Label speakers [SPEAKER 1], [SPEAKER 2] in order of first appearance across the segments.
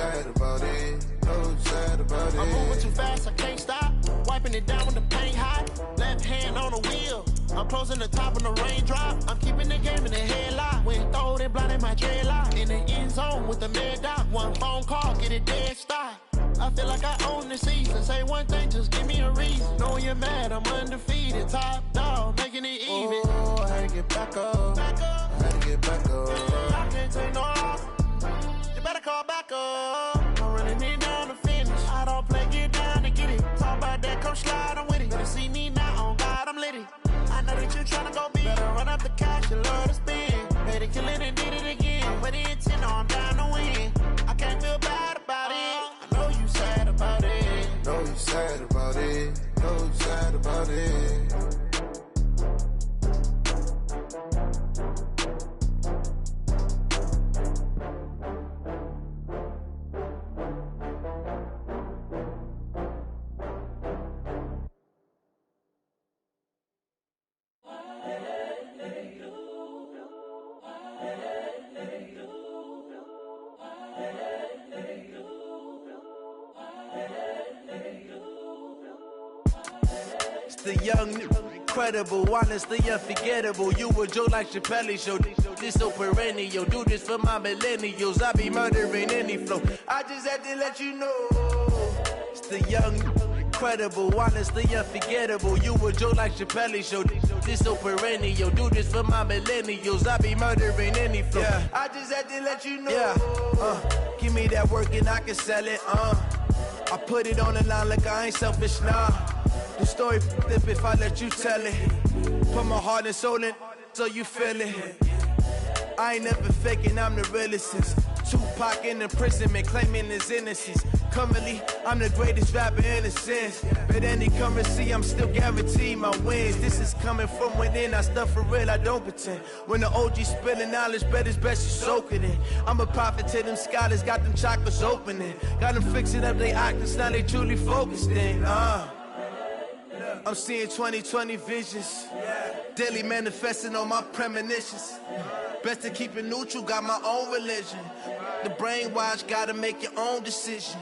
[SPEAKER 1] sad about it. No sad about it.
[SPEAKER 2] I'm moving too fast, I can't stop. Wiping it down when the paint hot. Left hand on the wheel. I'm closing the top when the raindrop. I'm keeping the game in the headlock. When throwed and blinded my dreadlock. In the end zone with the mad dot. One phone call, get it dead stop. I feel like I own the season. Say one thing, just give me a reason. Knowing you're mad, I'm undefeated. Top dog, making it even.
[SPEAKER 1] Oh, I had to get back up. I had to get back up.
[SPEAKER 2] I can't take no loss. You better call back up. I'm running it down to finish. I don't play, get down to get it. Talk about that, come slide, I'm with it. Better see me now, on God, I'm litty. I know that you're trying to go big. Better run up the cash, you love to spend. Better kill it and did it again. With the intent, I'm down to win. I can't feel bad about it. I know you sad about it.
[SPEAKER 1] Know you sad about it. Know you sad about it.
[SPEAKER 3] The young, incredible, honestly unforgettable. You a Joe like Chappelle show. This so perennial. Do this for my millennials. I be murdering any flow. I just had to let you know. It's the young, incredible, honestly unforgettable. You a Joe like Chappelle show. This so perennial. Do this for my millennials. I be murdering any flow. Yeah. I just had to let you know. Yeah. Give me that work and I can sell it. I put it on the line like I ain't selfish, nah. The story flip if I let you tell it. Put my heart and soul in so you feel it. I ain't never faking, I'm the realest since Tupac in imprisonment, claiming his innocence. Currently, I'm the greatest rapper in a sense. But any currency, I'm still guaranteed my wins. This is coming from within, I stuff for real, I don't pretend. When the OG spilling knowledge, bet it's best you soak it in. I'm a prophet to them scholars, got them chakras opening. Got them fixing up they octaves, now they truly focused in. I'm seeing 2020 visions. Daily manifesting on my premonitions. Best to keep it neutral, got my own religion. The brainwash, gotta make your own decision.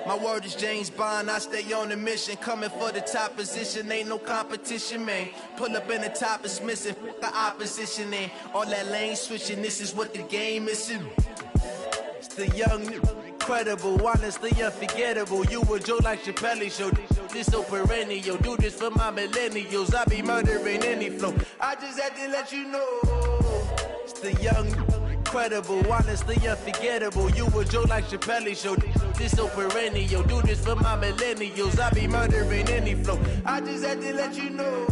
[SPEAKER 3] My word is James Bond, I stay on the mission. Coming for the top position, ain't no competition, man. Pull up in the top, it's missing, the opposition in. All that lane switching, this is what the game is in. It's the young, incredible, honestly unforgettable. You a Joe like Chappelle show. This so perennial. Do this for my millennials. I be murdering any flow. I just had to let you know. It's the young, incredible, honestly unforgettable. You a Joe like Chappelle show. This so perennial. Do this for my millennials. I be murdering any flow. I just had to let you know.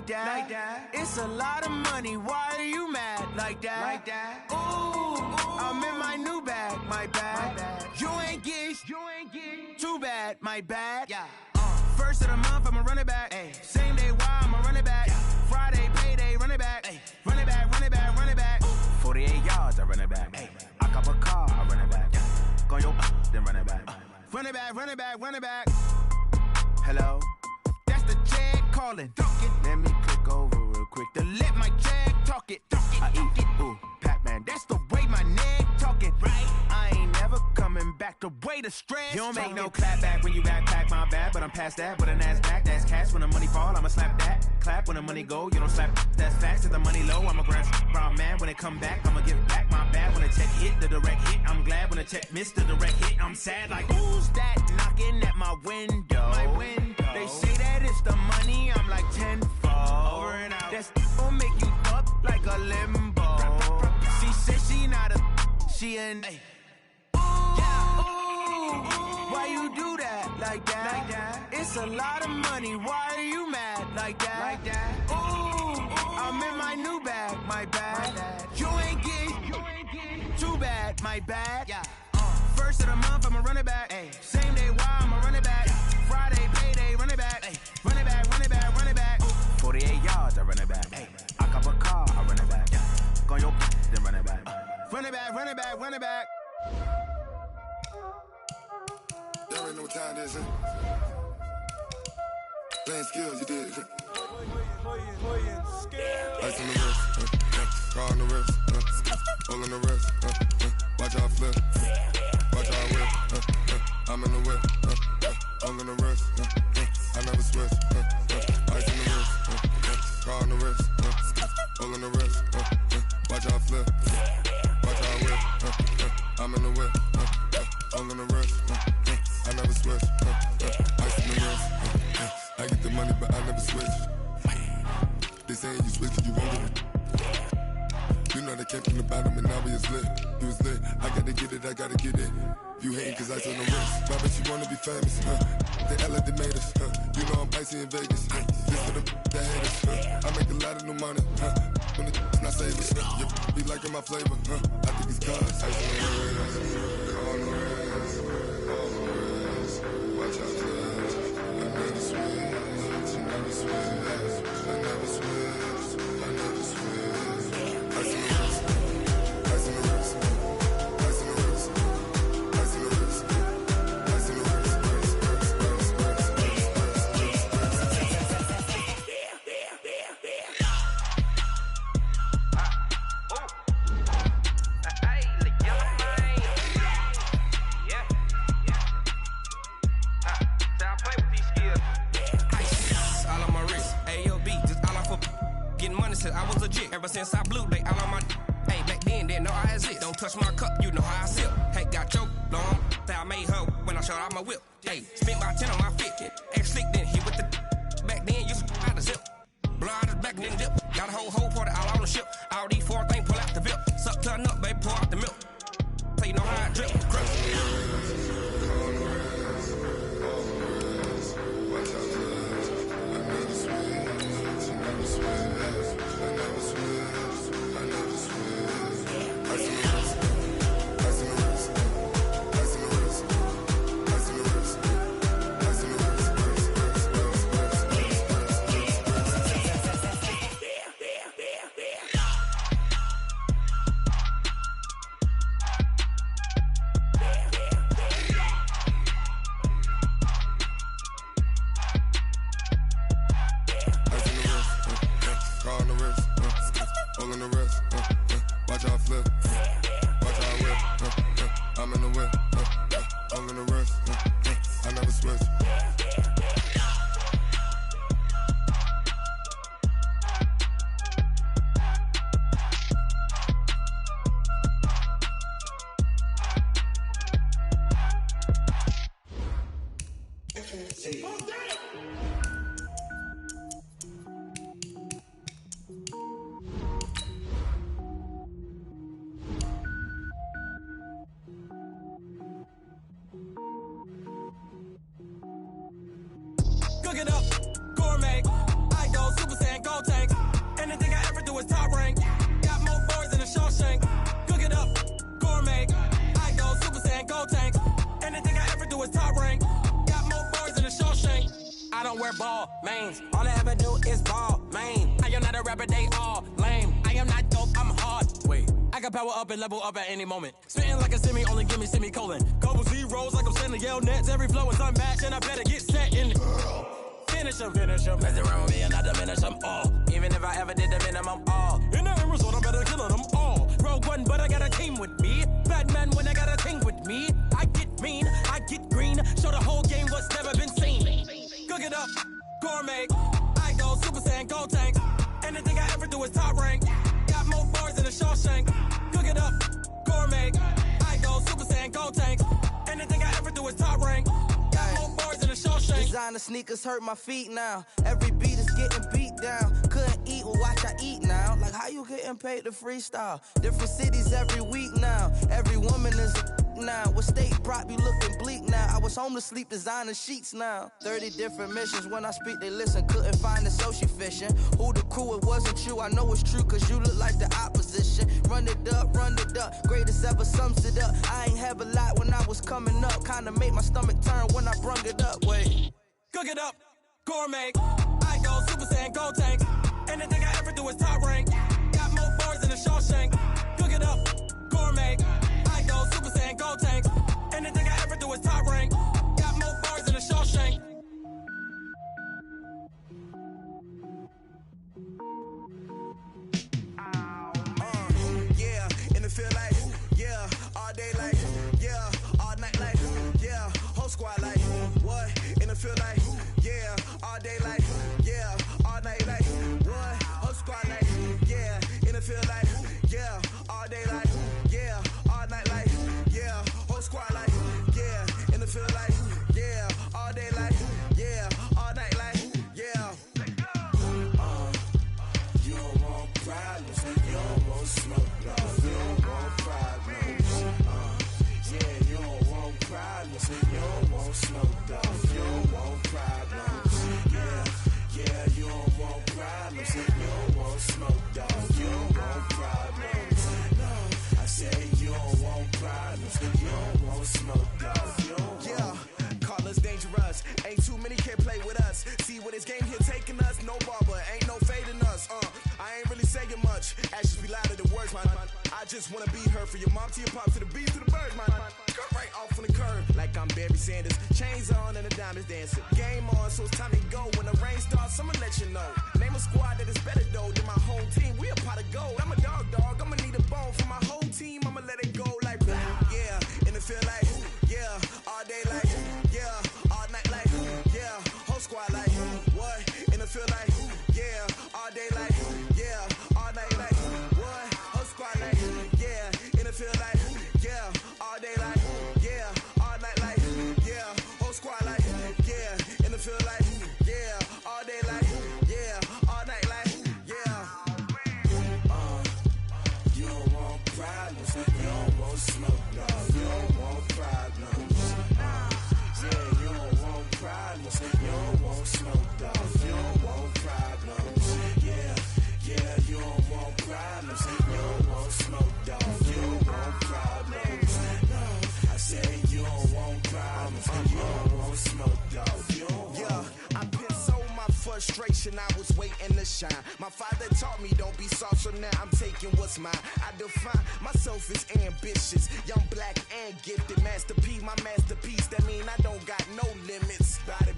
[SPEAKER 4] Like that. It's a lot of money. Why are you mad like that? Like that. Ooh, I'm in my new bag. My bad. You ain't get. Too bad. My bad. Yeah. First of the month, I'ma run it back. Ay. Same day, why I'ma run it back. Yeah. Friday, payday, run it back. Ay. Run it back, run it back, run it back. 48 yards, I run it back. Ay. I cop a car, I run it back. Yeah. Go your then run it back. Run it back, run it back, run it back. Hello? That's the jag calling. Let me click over real quick to let my jag talk it. I eat it, ooh, Pac-Man. That's the way my neck talking. Right? I ain't never coming back the way the stress. You don't make no clap back when you backpack, my bad, but I'm past that. But a NASDAQ, that's cash. When the money fall, I'ma slap that. Clap when the money go, you don't slap. That's fast. If the money low, I'm a grand brown man. When it come back, I'ma give back my bad. When the check hit, the direct hit. I'm glad when the check missed the direct hit. I'm sad like, who's that knocking at my window? My window. They say that it's the money, I'm like tenfold. Over and out. That's gon' make you up like a limbo. She said she not a, she an. Ooh, yeah. Ooh, why you do that like that? that. It's a lot of money. Why are you mad like that? Ooh, I'm in my new bag, my bad. You ain't getting too bad, my bad. First of the month, I'ma run it back. Same day, why I'ma run it back. Friday, payday, run it back. Run it back, run it back, run it back. 48 yards, I run it back. I cop a car, I run it back. Go your then run it back. Run it back, run it back, run it back.
[SPEAKER 1] Y'all already know what time it is, huh? Playing skills, you did. Ice on the wrist, car on the wrist, all on the wrist, watch how I flip, watch how I whip, I'm in the whip, all on the wrist, I never switch, ice on the wrist, car on the wrist, all on the wrist, watch how I flip, watch how I whip, I'm in the whip, all on the wrist, I never switch, ice on the wrist, I get the money but I never switch. They saying you switch, you won't get it. You know they came from the bottom and now we is lit. You was lit, I gotta get it, I gotta get it. You hating cause I on the wrist. Why bet you wanna be famous, They act like they made us, You know I'm icy in Vegas, This for the that haters, I make a lot of new money, When the not savers, You be liking my flavor, I think it's cause ice on the wrist, on the wrist, on the wrist. Watch out, cuz I never switch, I never switch. I never switch, I never switch. Ice in the wrist, ice in the wrist, ice in the wrist, ice in the wrist, ice in the wrist,
[SPEAKER 5] I was legit ever since I blew they all on my. Hey, back then didn't know I exist. Don't touch my cup, you know how I sip. Hey, got choked on. That I made her when I showed out my whip. Hey, spent about 10 on my fit. Ex slick then hit with the. Back then used to out the zip. Blind back then dip. Got a whole party all on the ship. All these four things pull out the VIP. Suck turn up, baby, pour out the milk. So you know how I drip.
[SPEAKER 6] Cook it up, gourmet. I go Super Saiyan, gold tank. Anything I ever do is top rank. Got more boys than a Shawshank. Cook it up, gourmet. I go Super Saiyan, gold tank. Anything I ever do is top rank. Got more boys than a Shawshank. I don't wear ball mains. All I ever do is ball main. I am not a rapper, they all lame. I am not dope, I'm hard. Wait, I can power up and level up at any moment. Spitting like a semi, only give me semicolon. Couple zeros like I'm sending yell nets. Every flow is unmatched and I better get set in. Finish them, mess around with me and I diminish them all. Even if I ever did the minimum all. In the end result, I better kill them all. Rogue One, but I got a team with me. Batman when I got a team with me. I get mean, I get green. Show the whole game what's never been seen. Cook it up, gourmet. I go Super Saiyan, gold tank. Anything I ever do is top rank. Got more bars than a Shawshank. Cook it up, gourmet. I go Super Saiyan, gold tank. Anything I ever do is top rank. Got more bars than a Shawshank.
[SPEAKER 7] Designer sneakers hurt my feet now. Every beat is getting beat down. Couldn't eat, well watch I eat now. Like how you getting paid to freestyle? Different cities every week now. Every woman is a now. With state prop, you looking bleak now. I was homeless, sleep designing sheets now. 30 different missions, when I speak they listen. Couldn't find the social fishing. Who the crew, it wasn't you. I know it's true, cause you look like the opposition. Run it up, greatest ever sums it up. I ain't have a lot when I was coming up. Kinda made my stomach turn when I brung it up. Wait.
[SPEAKER 6] Cook it up, gourmet. I go Super Saiyan, go tank. Anything I ever do is top rank. Got more bars than a Shawshank. Cook it up, gourmet. I go Super Saiyan, go tank. Anything I ever do is top rank. Got more bars than a Shawshank.
[SPEAKER 3] Yeah, and it feel like, yeah, all day like, yeah, all night like, yeah, whole squad like, what? And it feel like, yeah, all day like, yeah, all night like, what? Whole squad like, yeah, and it feel like, yeah, all day like, yeah, all night like, yeah, whole squad like, yeah, and it feel like, yeah, all day like, yeah, all night like, yeah. You don't want problems, you don't want smoke, dog. You don't want problems. Yeah, you don't want problems, you don't want smoke, dog. You don't want problems. Yeah, you don't want problems, you don't want smoke, dog. You don't want problems. No, I say you don't want problems, you don't want smoke, dog. You don't want. Call us dangerous. Ain't too many can play with us. See where this game here taking us. No barber, ain't no fading us. I ain't really saying much. Actions be louder than words, man. I just wanna be heard from your mom to your pop to the beat to the birds, man. Cut right off on the curb like I'm Barry Sanders. Chains on and the diamonds dancing. Game on, so it's time to go. When the rain starts, I'ma let you know. Name a squad that is better though than my home team. We a pot of gold. I'm a dog. I'ma need a bone for my whole team. I'ma let it go like blah. Yeah, and it feel like yeah, all day like yeah, all night like yeah, whole squad like what? And it feel like yeah, all day like yeah, all night like what? Whole squad like yeah, and it feel like yeah, all day like yeah, all night like yeah, whole squad like yeah, and it feel like yeah, all day like yeah, all night like yeah. You don't want problems, you don't want smoke, dog. You don't want problems. Yeah, you don't want problems, you don't want smoke, dog. You don't want problems. Yeah, you don't want problems, you don't want smoke, dog. You don't want problems. No, I say you don't want problems, you don't want smoke, dog. You don't want. Yeah, I've been so my frustration, I was waiting to shine. My father taught me don't be soft, so now I'm taking what's mine. I define myself as ambitious, young, black, and gifted. Master P, my masterpiece, that mean I don't got no limits. Bout it,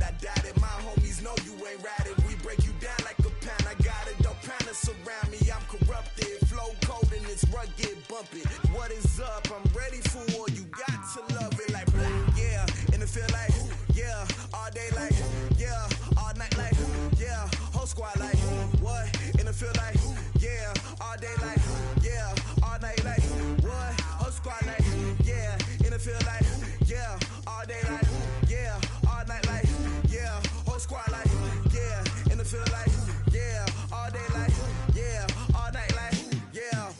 [SPEAKER 3] I doubt it. My homies know you ain't ratted. We break you down like a pound. I got it, don't pound to surround me. I'm corrupted, flow cold and it's rugged, bumpy. What is up? I'm ready for war. You got to love it like blah. Yeah, and it feel like yeah, all day like yeah, all night like yeah, whole squad like what? And it feel like yeah, all day like yeah, all night like what? Whole squad like yeah, and it feel like yeah, all day like yeah, all night like yeah, whole squad like yeah, and it feel like yeah, all day like yeah, all night like yeah.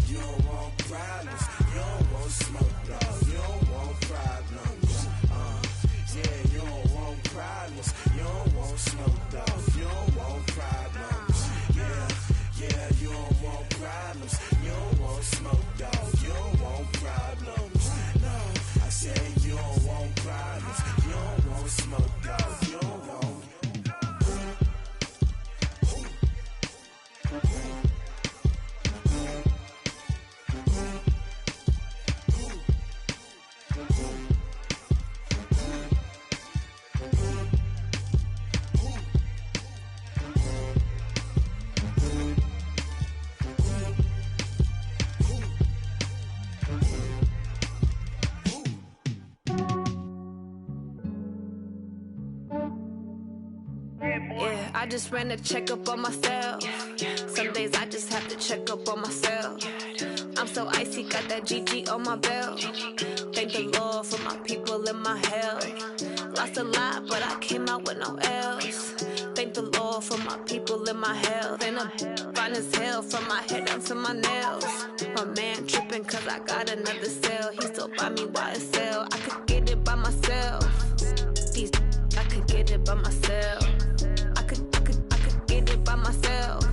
[SPEAKER 3] You don't want problems, you don't want smoke, dog. You don't want problems. Yeah, you don't want problems, you don't want smoke, dog. You don't want problems. Yeah, you don't want problems, you don't want smoke, dog. You don't want problems. No, I say you don't want problems, you don't want smoke, dog. You don't want.
[SPEAKER 8] Yeah, I just ran a checkup on myself. Some days I just have to check up on myself. I'm so icy, got that GG on my belt. Thank the Lord for my people in my hell. Lost a lot, but I came out with no L's. Thank the Lord for my people in my hell. Then I'm fine as hell from my head down to my nails. My man tripping cause I got another cell. He still buy me YSL. I could get it by myself. These I could get it by myself. I could get it by myself.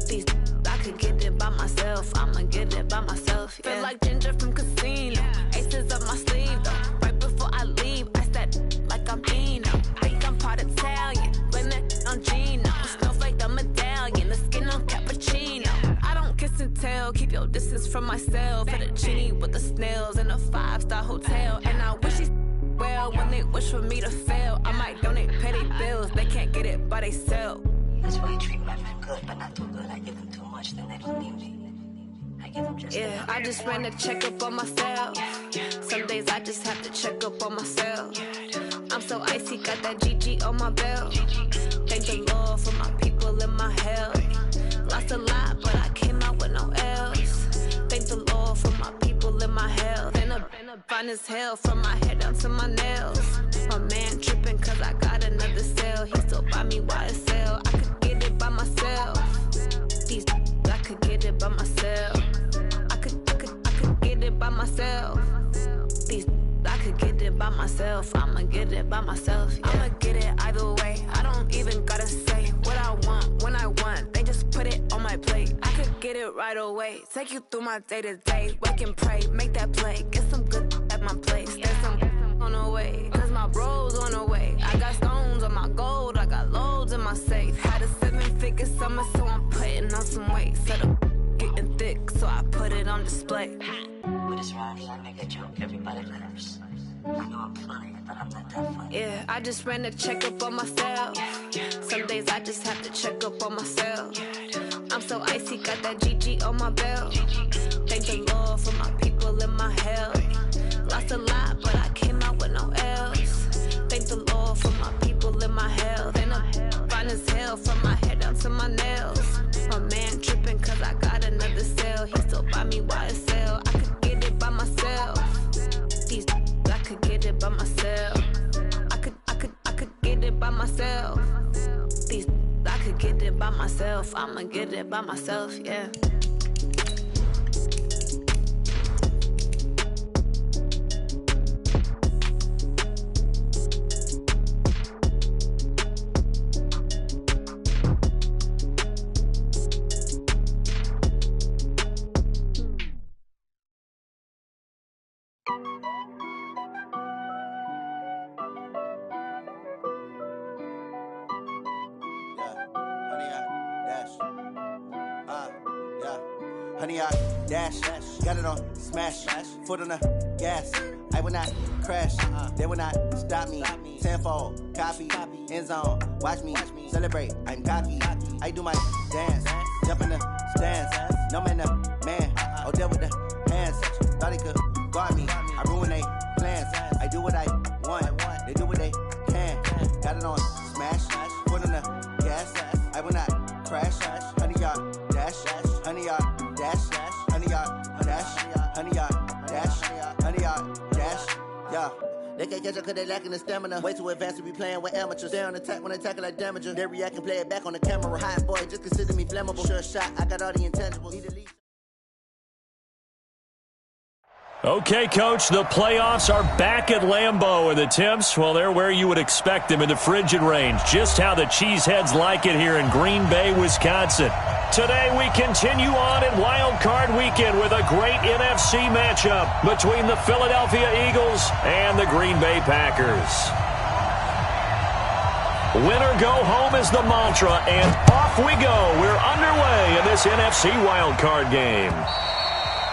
[SPEAKER 8] These I could get it by myself. I'ma get it by myself. Yeah. Feel like Ginger from Casino. Aces up my sleeve though. Right before I leave, I said like I'm Dino. Think I'm part Italian. Blame it on Gino. Smells like the medallion. The skin on cappuccino. I don't kiss and tell. Keep your distance from myself. Fettuccine with the snails in a 5-star hotel. And I wish he's well when they wish for me to fail. I might donate petty bills. They can't get it by themselves.
[SPEAKER 9] That's why I treat my men good, but not too good. I give them too much, then they don't need me. I give them just
[SPEAKER 8] yeah, I just ran a checkup on myself. Some days I just have to check up on myself. I'm so icy, got that GG on my belt. Thank the Lord for my people in my hell. Lost a lot, but I came out with no L's. Thank the Lord for my people in my hell. Then I'm fine as hell from my head down to my nails. My man tripping cause I got another cell. He still buy me YSL. I could get it by myself. These I could get it by myself. I could get it by myself. These I could get it by myself. I'ma get it by myself. Yeah. I'ma get it either way. I don't even gotta say what I want when I want. They just put it on my plate. I could get it right away. Take you through my day to day. Work and pray, make that play. Get some good at my place. There's some on the way. Cause my bro's on the way. I got stones on my gold. I got loads in my safe. Had a 7-figure summer, so I'm putting on some weight. Set up getting thick, so I put it on display.
[SPEAKER 9] with his rhymes, I make a joke, everybody laughs. I know I'm funny, but I'm not that funny.
[SPEAKER 8] Yeah, I just ran a checkup on myself. Some days I just have to check up on myself. I'm so icy, got that GG on my belt. Thank the Lord for my people in my hell. Lost a lot, but I came out with no L's. Thank the Lord for my people in my hell. Then I'm fine as hell from my head down to my nails. My man tripping cause I got another cell. He still buy me YSL. I could get it by myself. These I could get it by myself. I could get it by myself. These I could get it by myself. I'ma get it by myself, yeah.
[SPEAKER 10] Honey, I dash, got it on smash, foot on the gas. I will not crash, they will not stop me. Tenfold, copy, end zone, watch me celebrate. I'm cocky, I do my dance, jump in the stands. No man, man, oh, there with the hands. Thought he could guard me, I ruin they plans. I do what I want, they do what they can. Got it on smash, foot on the gas. I will not crash, honey, y'all dash, honey, y'all dash, honey, y'all dash, honey, y'all dash, honey, y'all dash, yeah. They can't catch up cause they lacking the stamina. Way too advanced to be playing with amateurs. Stay on attack when I tackle like damager. They react and play it back on the camera. Hot boy, just consider me flammable. Sure shot, I got all the intangibles. Need to leave.
[SPEAKER 11] Okay, Coach, the playoffs are back at Lambeau, and the temps, well, they're where you would expect them in the frigid range. Just how the Cheeseheads like it here in Green Bay, Wisconsin. Today, we continue on in Wild Card Weekend with a great NFC matchup between the Philadelphia Eagles and the Green Bay Packers. Win or go home is the mantra, and off we go. We're underway in this NFC Wild Card game.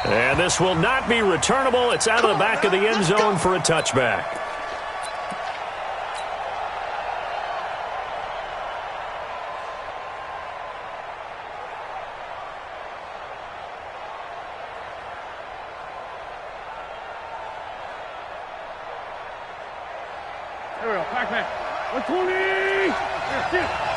[SPEAKER 11] And this will not be returnable. It's out of the back of the end zone for a touchback.
[SPEAKER 12] There we go. Back. 120. That's it.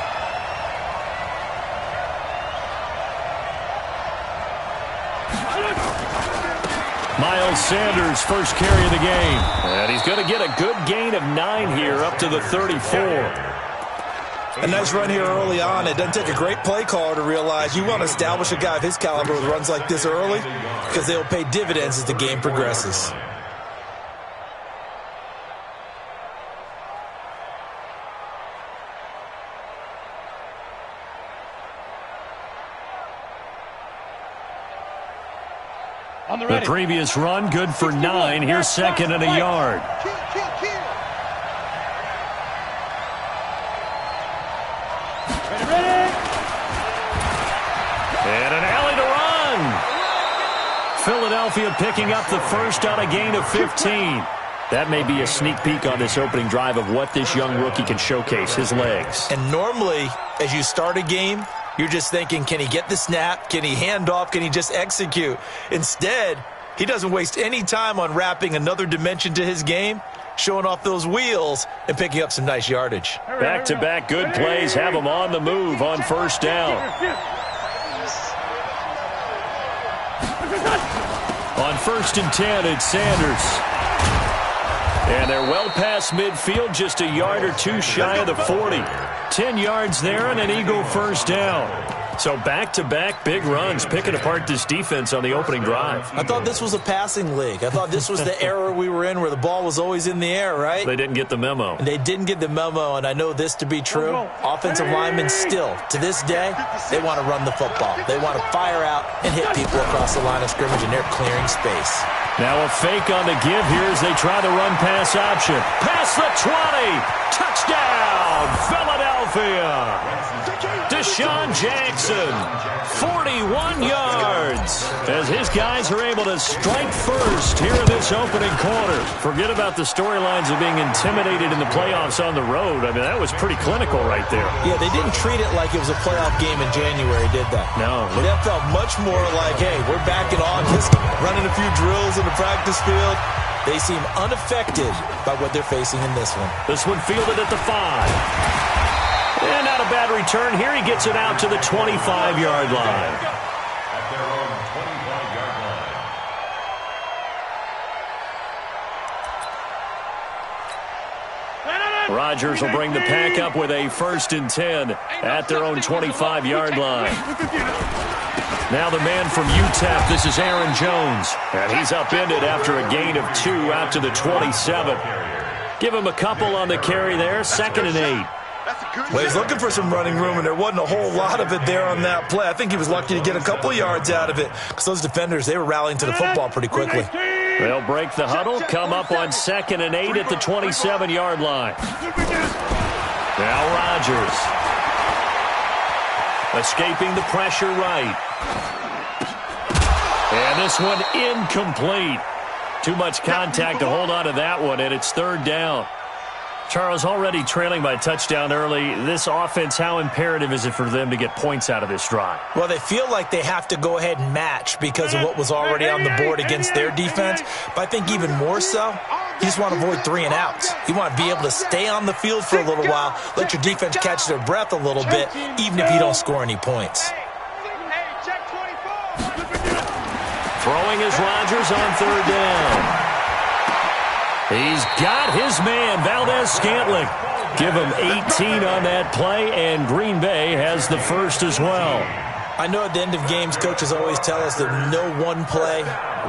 [SPEAKER 11] Miles Sanders' first carry of the game. And he's going to get a good gain of 9 here, up to the 34.
[SPEAKER 13] A nice run here early on. It doesn't take a great play caller to realize you want to establish a guy of his caliber with runs like this early, because they'll pay dividends as the game progresses.
[SPEAKER 11] The previous run, good for 9. Here's second and a yard. And an alley to run. Philadelphia picking up the first on a gain of 15. That may be a sneak peek on this opening drive of what this young rookie can showcase, his legs.
[SPEAKER 13] And normally, as you start a game, you're just thinking, can he get the snap? Can he hand off? Can he just execute? Instead, he doesn't waste any time on wrapping another dimension to his game, showing off those wheels and picking up some nice yardage.
[SPEAKER 11] Back-to-back good plays have him on the move on first down. On 1st and 10, it's Sanders. And they're well past midfield, just a yard or two shy of the 40. 10 yards there and an Eagle first down. So back-to-back big runs, picking apart this defense on the opening drive.
[SPEAKER 13] I thought this was a passing league. I thought this was the era we were in where the ball was always in the air, right?
[SPEAKER 11] They didn't get the memo.
[SPEAKER 13] And they didn't get the memo, and I know this to be true. Offensive linemen still, to this day, they want to run the football. They want to fire out and hit people across the line of scrimmage, and they're clearing space.
[SPEAKER 11] Now a fake on the give here as they try the run-pass option. Past the 20. Touchdown, Philadelphia. Deshaun Jackson, 41 yards. As his guys are able to strike first here in this opening quarter. Forget about the storylines of being intimidated in the playoffs on the road. I mean, that was pretty clinical right there.
[SPEAKER 13] Yeah, they didn't treat it like it was a playoff game in January, did they?
[SPEAKER 11] No.
[SPEAKER 13] That felt much more like, hey, we're back in August, running a few drills in the practice field. They seem unaffected by what they're facing in this one.
[SPEAKER 11] This one fielded at the 5. And not a bad return here. He gets it out to the 25-yard line.
[SPEAKER 14] At their own 25-yard line.
[SPEAKER 11] Rodgers will bring the pack up with a 1st and 10 at their own 25-yard line. Now the man from UTEP, this is Aaron Jones. And he's upended after a gain of 2 out to the 27. Give him a couple on the carry there, 2nd and 8.
[SPEAKER 13] Well, he's looking for some running room, and there wasn't a whole lot of it there on that play. I think he was lucky to get a couple of yards out of it because those defenders, they were rallying to the football pretty quickly.
[SPEAKER 11] They'll break the huddle, come up on 2nd and 8 at the 27-yard line. Now Rodgers. Escaping the pressure right. And this one incomplete. Too much contact to hold on to that one, and it's 3rd down. Charles, already trailing by a touchdown early. This offense, how imperative is it for them to get points out of this drive?
[SPEAKER 13] Well, they feel like they have to go ahead and match because of what was already on the board against their defense. But I think even more so, you just want to avoid 3 and outs. You want to be able to stay on the field for a little while, let your defense catch their breath a little bit, even if you don't score any points.
[SPEAKER 11] Throwing is Rodgers on 3rd down. He's got his man, Valdez-Scantling. Give him 18 on that play, and Green Bay has the first as well.
[SPEAKER 13] I know at the end of games, coaches always tell us that no one play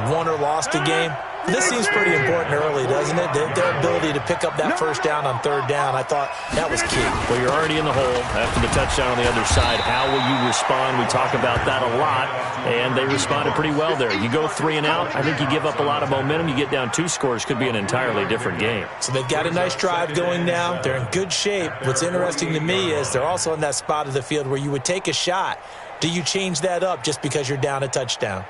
[SPEAKER 13] won or lost a game. This seems pretty important early, doesn't it? Their ability to pick up that first down on 3rd down, I thought that was key.
[SPEAKER 11] Well, you're already in the hole after the touchdown on the other side. How will you respond? We talk about that a lot, and they responded pretty well there. You go 3 and out, I think you give up a lot of momentum. You get down 2 scores, could be an entirely different game.
[SPEAKER 13] So they've got a nice drive going now. They're in good shape. What's interesting to me is they're also in that spot of the field where you would take a shot. Do you change that up just because you're down a touchdown?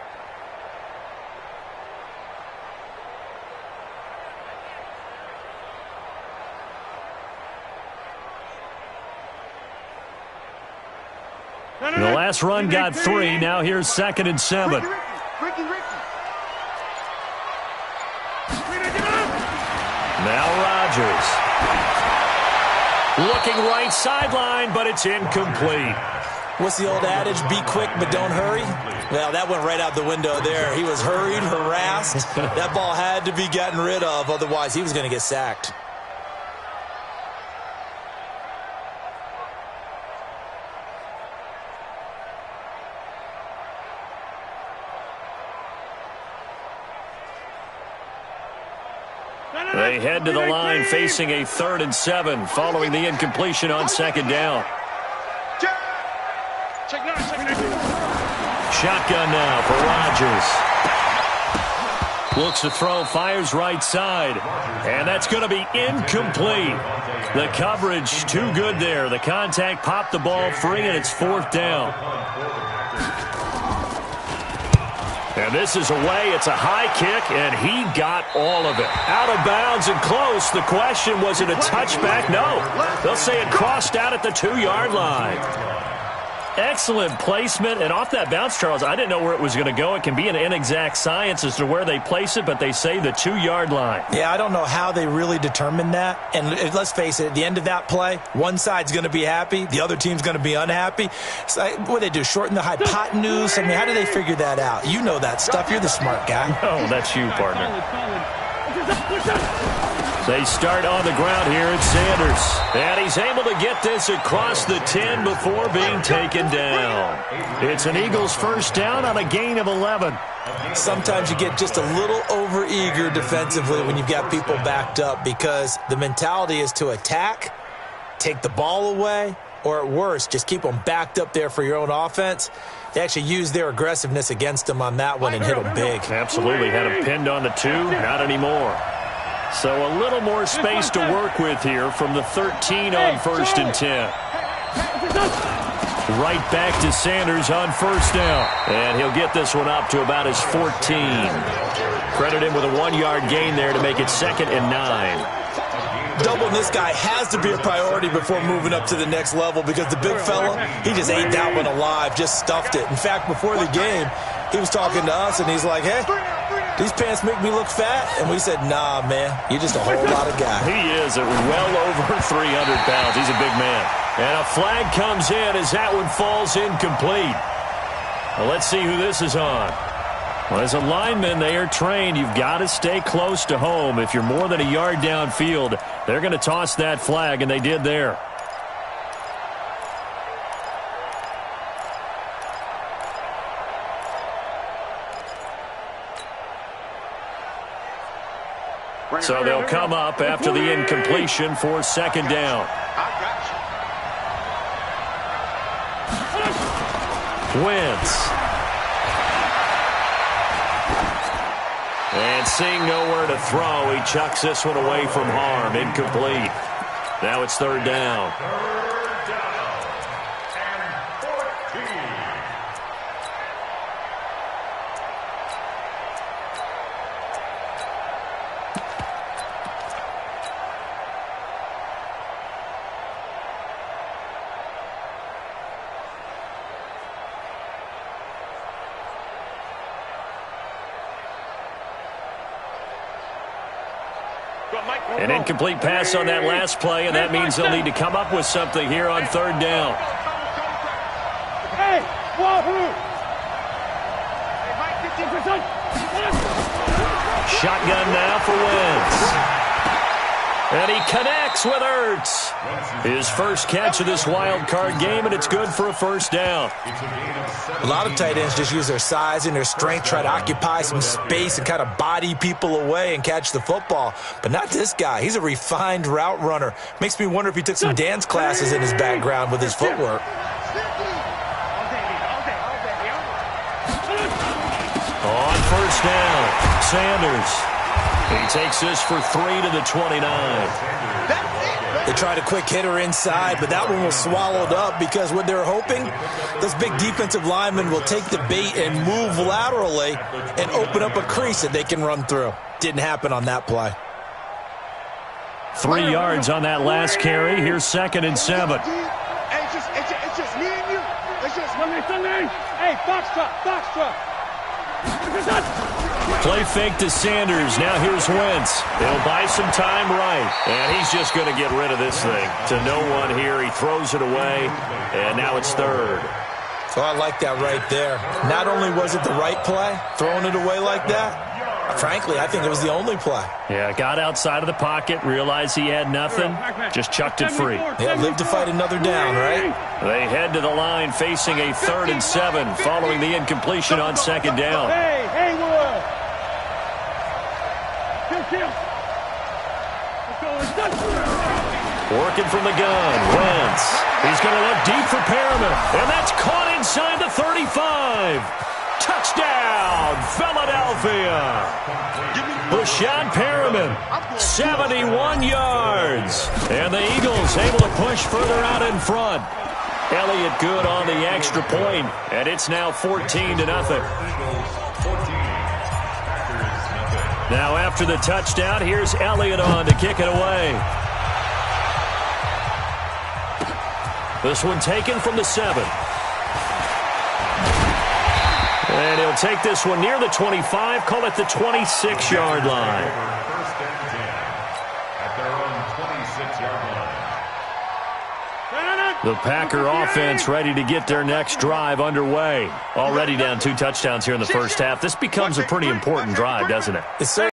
[SPEAKER 11] The last run got 3. Now here's 2nd and 7. Now Rodgers. Looking right sideline, but it's incomplete.
[SPEAKER 13] What's the old adage? Be quick, but don't hurry. Well, that went right out the window there. He was hurried, harassed. That ball had to be gotten rid of. Otherwise, he was going to get sacked.
[SPEAKER 11] They head to the line facing a 3rd and 7 following the incompletion on 2nd down. Shotgun now for Rodgers. Looks to throw, fires right side. And that's going to be incomplete. The coverage too good there. The contact popped the ball free, and it's 4th down. And this is away. It's a high kick, and he got all of it. Out of bounds and close. The question, was it a touchback? No. They'll say it crossed out at the 2-yard line. Excellent placement, and off that bounce, Charles, I didn't know where it was going to go. It can be an inexact science as to where they place it, but they say the 2-yard line.
[SPEAKER 13] Yeah, I don't know how they really determined that. And let's face it, at the end of that play, one side's going to be happy, the other team's going to be unhappy. So what do they do, shorten the hypotenuse? I mean, how do they figure that out? You know that stuff. You're the smart guy.
[SPEAKER 11] No, that's you, partner. They start on the ground here at Sanders. And he's able to get this across the 10 before being taken down. It's an Eagles 1st down on a gain of 11.
[SPEAKER 13] Sometimes you get just a little over-eager defensively when you've got people backed up because the mentality is to attack, take the ball away, or at worst, just keep them backed up there for your own offense. They actually used their aggressiveness against them on that one and hit them big.
[SPEAKER 11] Absolutely. Had him pinned on the 2. Not anymore. So a little more space to work with here from the 13 on 1st and 10. Right back to Sanders on 1st down. And he'll get this one up to about his 14. Credit him with a 1-yard gain there to make it 2nd and 9.
[SPEAKER 13] Doubling this guy has to be a priority before moving up to the next level because the big fella, he just ate that one alive, just stuffed it. In fact, before the game, he was talking to us, and he's like, hey, these pants make me look fat? And we said, nah, man, you're just a whole lot of guy.
[SPEAKER 11] He is at well over 300 pounds. He's a big man. And a flag comes in as that one falls incomplete. Well, let's see who this is on. Well, as a lineman, they are trained. You've got to stay close to home. If you're more than a yard downfield, they're going to toss that flag, and they did there. So they'll come up after the incompletion for 2nd down. Wentz. And seeing nowhere to throw, he chucks this one away from harm. Incomplete. Now it's 3rd down. An incomplete pass on that last play, and that means they'll need to come up with something here on 3rd down. Shotgun now for Wentz. And he connects with Ertz. His first catch of this wild card game, and it's good for a 1st down.
[SPEAKER 13] A lot of tight ends just use their size and their strength, try to occupy some space and kind of body people away and catch the football. But not this guy. He's a refined route runner. Makes me wonder if he took some dance classes in his background with his footwork.
[SPEAKER 11] On 1st down, Sanders. He takes this for 3 to the 29.
[SPEAKER 13] They tried a quick hitter inside, but that one was swallowed up because what they're hoping, those big defensive linemen will take the bait and move laterally and open up a crease that they can run through. Didn't happen on that play.
[SPEAKER 11] 3 yards on that last carry. Here's 2nd and 7.
[SPEAKER 12] It's just me and you. It's just Sunday. Hey, Foxtrot.
[SPEAKER 11] Play fake to Sanders. Now here's Wentz. He'll buy some time right. And he's just going to get rid of this thing. To no one here. He throws it away. And now it's 3rd.
[SPEAKER 13] Oh, I like that right there. Not only was it the right play, throwing it away like that, frankly, I think it was the only play.
[SPEAKER 11] Yeah, got outside of the pocket, realized he had nothing, just chucked it free.
[SPEAKER 13] Yeah, live to fight another down, right?
[SPEAKER 11] They head to the line facing a 3rd and 7 following the incompletion on 2nd down.
[SPEAKER 12] Hey, Wood. Kill. Let's go.
[SPEAKER 11] Working from the gun, Wentz. He's going to look deep for Perriman, and that's caught inside the 35. Touchdown, Philadelphia. Rashad Perriman, 71 yards. And the Eagles able to push further out in front. Elliott good on the extra point, and it's now 14-0. Now after the touchdown, here's Elliott on to kick it away. This one taken from the 7. And he'll take this one near the 25, call it the 26-yard line.
[SPEAKER 14] First and 10 at their own 26-yard line.
[SPEAKER 11] The Packer offense ready to get their next drive underway. Already down 2 touchdowns here in the first half. This becomes a pretty important drive, doesn't it?
[SPEAKER 13] It certainly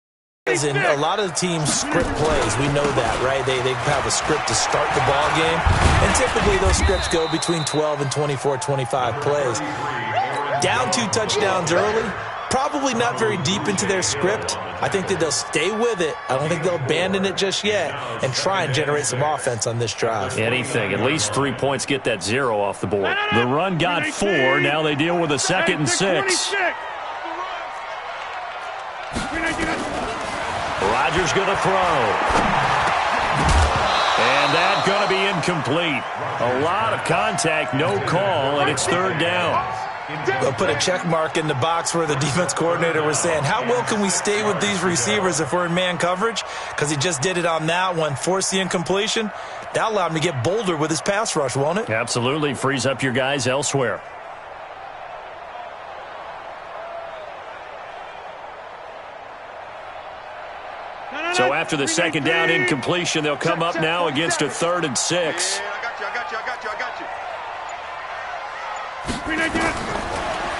[SPEAKER 13] is. And a lot of the teams script plays. We know that, right? They have a script to start the ball game. And typically those scripts go between 12 and 24, 25 plays. Down 2 touchdowns early, probably not very deep into their script. I think that they'll stay with it. I don't think they'll abandon it just yet and try and generate some offense on this drive.
[SPEAKER 11] Anything. At least 3 points get that 0 off the board. The run got 4. Now they deal with a 2nd and 6. Rodgers going to throw. And that's going to be incomplete. A lot of contact, no call, and it's 3rd down.
[SPEAKER 13] They'll put a check mark in the box where the defense coordinator was saying, how well can we stay with these receivers if we're in man coverage? Because he just did it on that one, forced the incompletion. That allowed him to get bolder with his pass rush, won't it?
[SPEAKER 11] Absolutely. Frees up your guys elsewhere. So after the 2nd down incompletion, they'll come up now against a 3rd and 6.
[SPEAKER 12] I got you.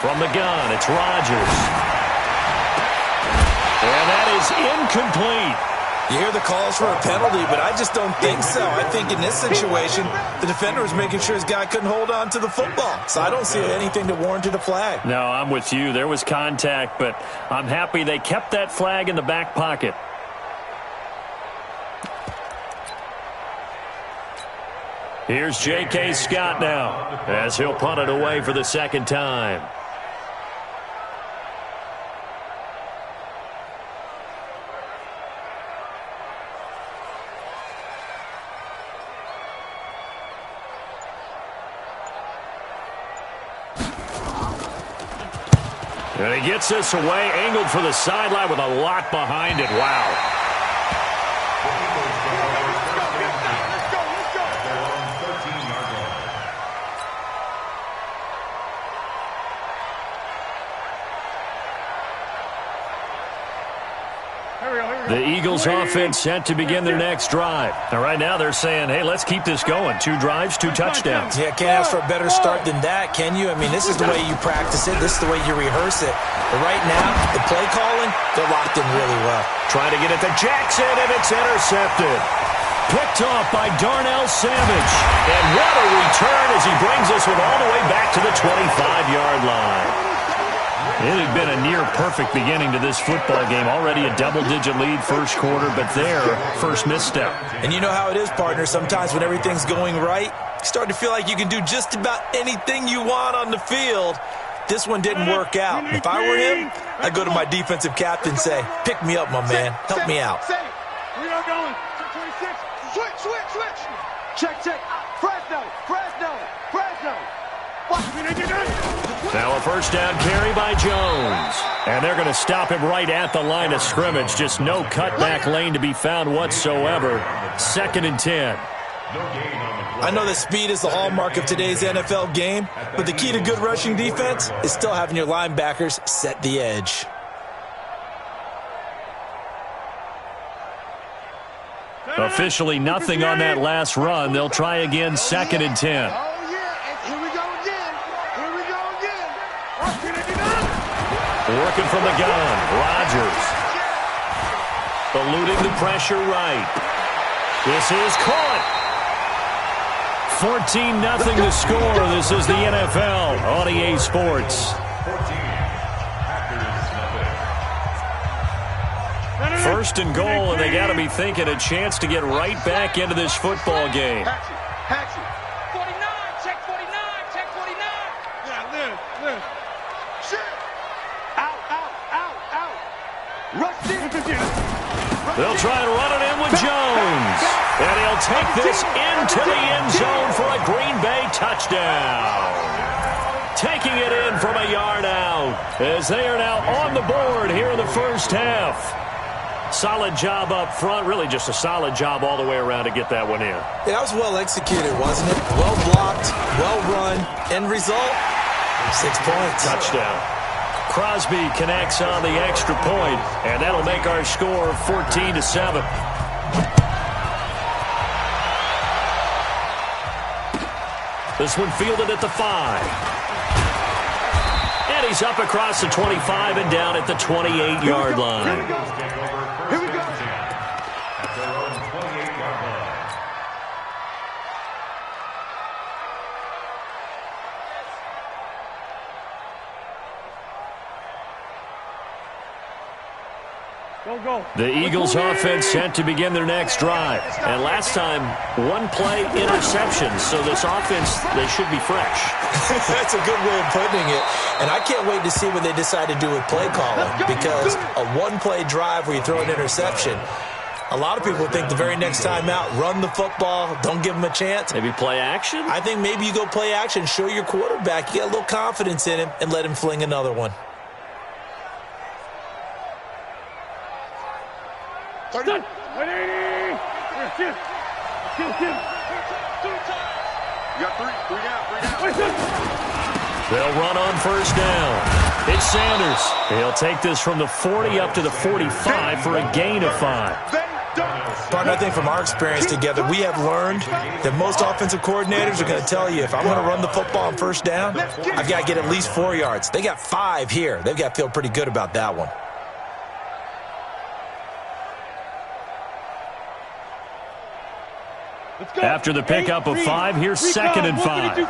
[SPEAKER 11] From the gun, it's Rodgers. And that is incomplete.
[SPEAKER 13] You hear the calls for a penalty, but I just don't think so. I think in this situation, the defender was making sure his guy couldn't hold on to the football. So I don't see anything that warranted a flag.
[SPEAKER 11] No, I'm with you. There was contact, but I'm happy they kept that flag in the back pocket. Here's J.K. Scott now as he'll punt it away for the 2nd time. And he gets this away, angled for the sideline with a lot behind it. Wow. The Eagles offense set to begin their next drive. Now, right now they're saying, hey, let's keep this going. 2 drives, 2 touchdowns.
[SPEAKER 13] Yeah, can't ask for a better start than that, can you? I mean, this is the way you practice it. This is the way you rehearse it. But right now, the play calling, they're locked in really well.
[SPEAKER 11] Trying to get it to Jackson, and it's intercepted. Picked off by Darnell Savage. And what a return as he brings us all the way back to the 25-yard line. It had been a near-perfect beginning to this football game. Already a double-digit lead first quarter, but their first misstep.
[SPEAKER 13] And you know how it is, partner. Sometimes when everything's going right, you start to feel like you can do just about anything you want on the field. This one didn't work out. If I were him, I'd go to my defensive captain and say, pick me up, my man. Help me out.
[SPEAKER 12] We are going. 26. Switch. Check. Fresno.
[SPEAKER 11] Now a first down carry by Jones. And they're going to stop him right at the line of scrimmage. Just no cutback lane to be found whatsoever. 2nd and 10.
[SPEAKER 13] I know that speed is the hallmark of today's NFL game, but the key to good rushing defense is still having your linebackers set the edge.
[SPEAKER 11] Officially nothing on that last run. They'll try again, 2nd and 10.
[SPEAKER 12] Oh, yeah. Here we go again.
[SPEAKER 11] Working from the gun. Rodgers. Eluding the pressure right. This is caught. 14-0 to score. This is the NFL on EA Sports. First and goal, and they got to be thinking a chance to get right back into this football game.
[SPEAKER 6] 49, check 49, check 49.
[SPEAKER 12] Yeah, live. Shit. Out. Rush it.
[SPEAKER 11] They'll try and run it in with Jones. And he'll take this into the end zone for a Green Bay touchdown. Taking it in from a yard out as they are now on the board here in the first half. Solid job up front. Really just a solid job all the way around to get that one in.
[SPEAKER 13] Yeah, that was well executed, wasn't it? Well blocked, well run. End result, 6 points.
[SPEAKER 11] Touchdown. Crosby connects on the extra point, and that'll make our score 14-7. This one fielded at the 5. And he's up across the 25 and down at the 28-yard line.
[SPEAKER 12] Here we go.
[SPEAKER 14] At their own 28-yard line.
[SPEAKER 12] Go.
[SPEAKER 11] The Eagles offense set to begin their next drive. And last time, one play interception. So this offense, they should be fresh.
[SPEAKER 13] That's a good way of putting it. And I can't wait to see what they decide to do with play calling. Because a one-play drive where you throw an interception, a lot of people think the very next time out, run the football, don't give them a chance.
[SPEAKER 11] Maybe play action?
[SPEAKER 13] I think maybe you go play action, show your quarterback, you get a little confidence in him, and let him fling another one.
[SPEAKER 12] 30. 180. Kill. You got three down.
[SPEAKER 11] They'll run on first down. It's Sanders. He'll take this from the 40 up to the 45 for a gain of 5.
[SPEAKER 13] Partner, I think from our experience together, we have learned that most offensive coordinators are going to tell you, if I'm going to run the football on first down, I've got to get at least 4 yards. They got 5 here. They've got to feel pretty good about that one.
[SPEAKER 11] After the pickup of 5, here's second and 5. And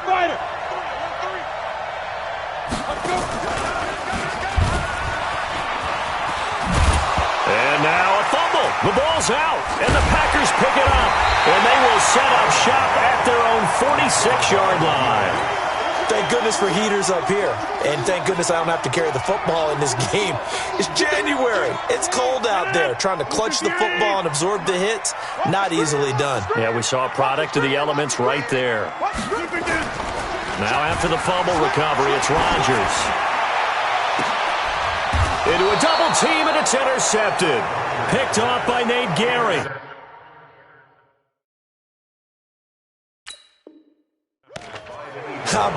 [SPEAKER 11] now a fumble. The ball's out, and the Packers pick it up. And they will set up shop at their own 46-yard line.
[SPEAKER 13] Thank goodness for heaters up here. And thank goodness I don't have to carry the football in this game. It's January. It's cold out there. Trying to clutch the football and absorb the hits, not easily done.
[SPEAKER 11] Yeah, we saw a product of the elements right there. Now after the fumble recovery, it's Rodgers. Into a double team, and it's intercepted. Picked off by Nate Gary.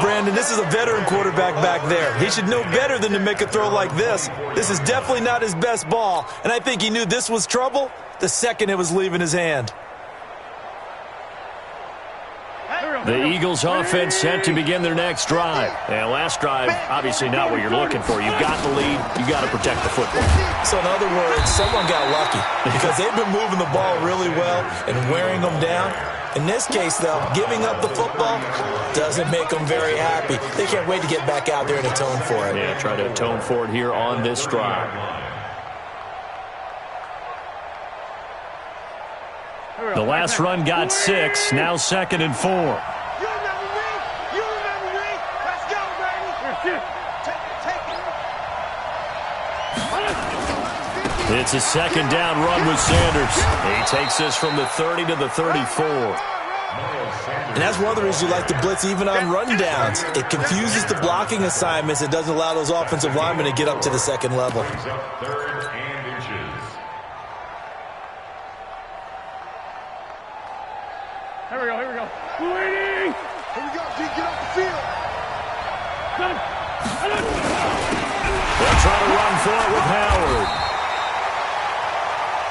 [SPEAKER 13] Brandon, this is a veteran quarterback back there. He should know better than to make a throw like this. This is definitely not his best ball, and I think he knew this was trouble the second it was leaving his hand.
[SPEAKER 11] The Eagles offense set to begin their next drive. And last drive, obviously not what you're looking for. You've got the lead. You've got to protect the football.
[SPEAKER 13] So in other words, someone got lucky because they've been moving the ball really well and wearing them down. In this case, though, giving up the football doesn't make them very happy. They can't wait to get back out there and atone for it.
[SPEAKER 11] Yeah, try to atone for it here on this drive. The last run got 6, now second and 4.
[SPEAKER 12] You remember me? Let's go, baby. Take it.
[SPEAKER 11] It's a second down run with Sanders. He takes this from the 30 to the 34.
[SPEAKER 13] And that's one of the reasons you like to blitz even on rundowns. It confuses the blocking assignments. It doesn't allow those offensive linemen to get up to the second level.
[SPEAKER 14] Third and inches.
[SPEAKER 12] Here we go. 280. Here we go, G. Get off the field.
[SPEAKER 11] They'll try to run for it with Howard.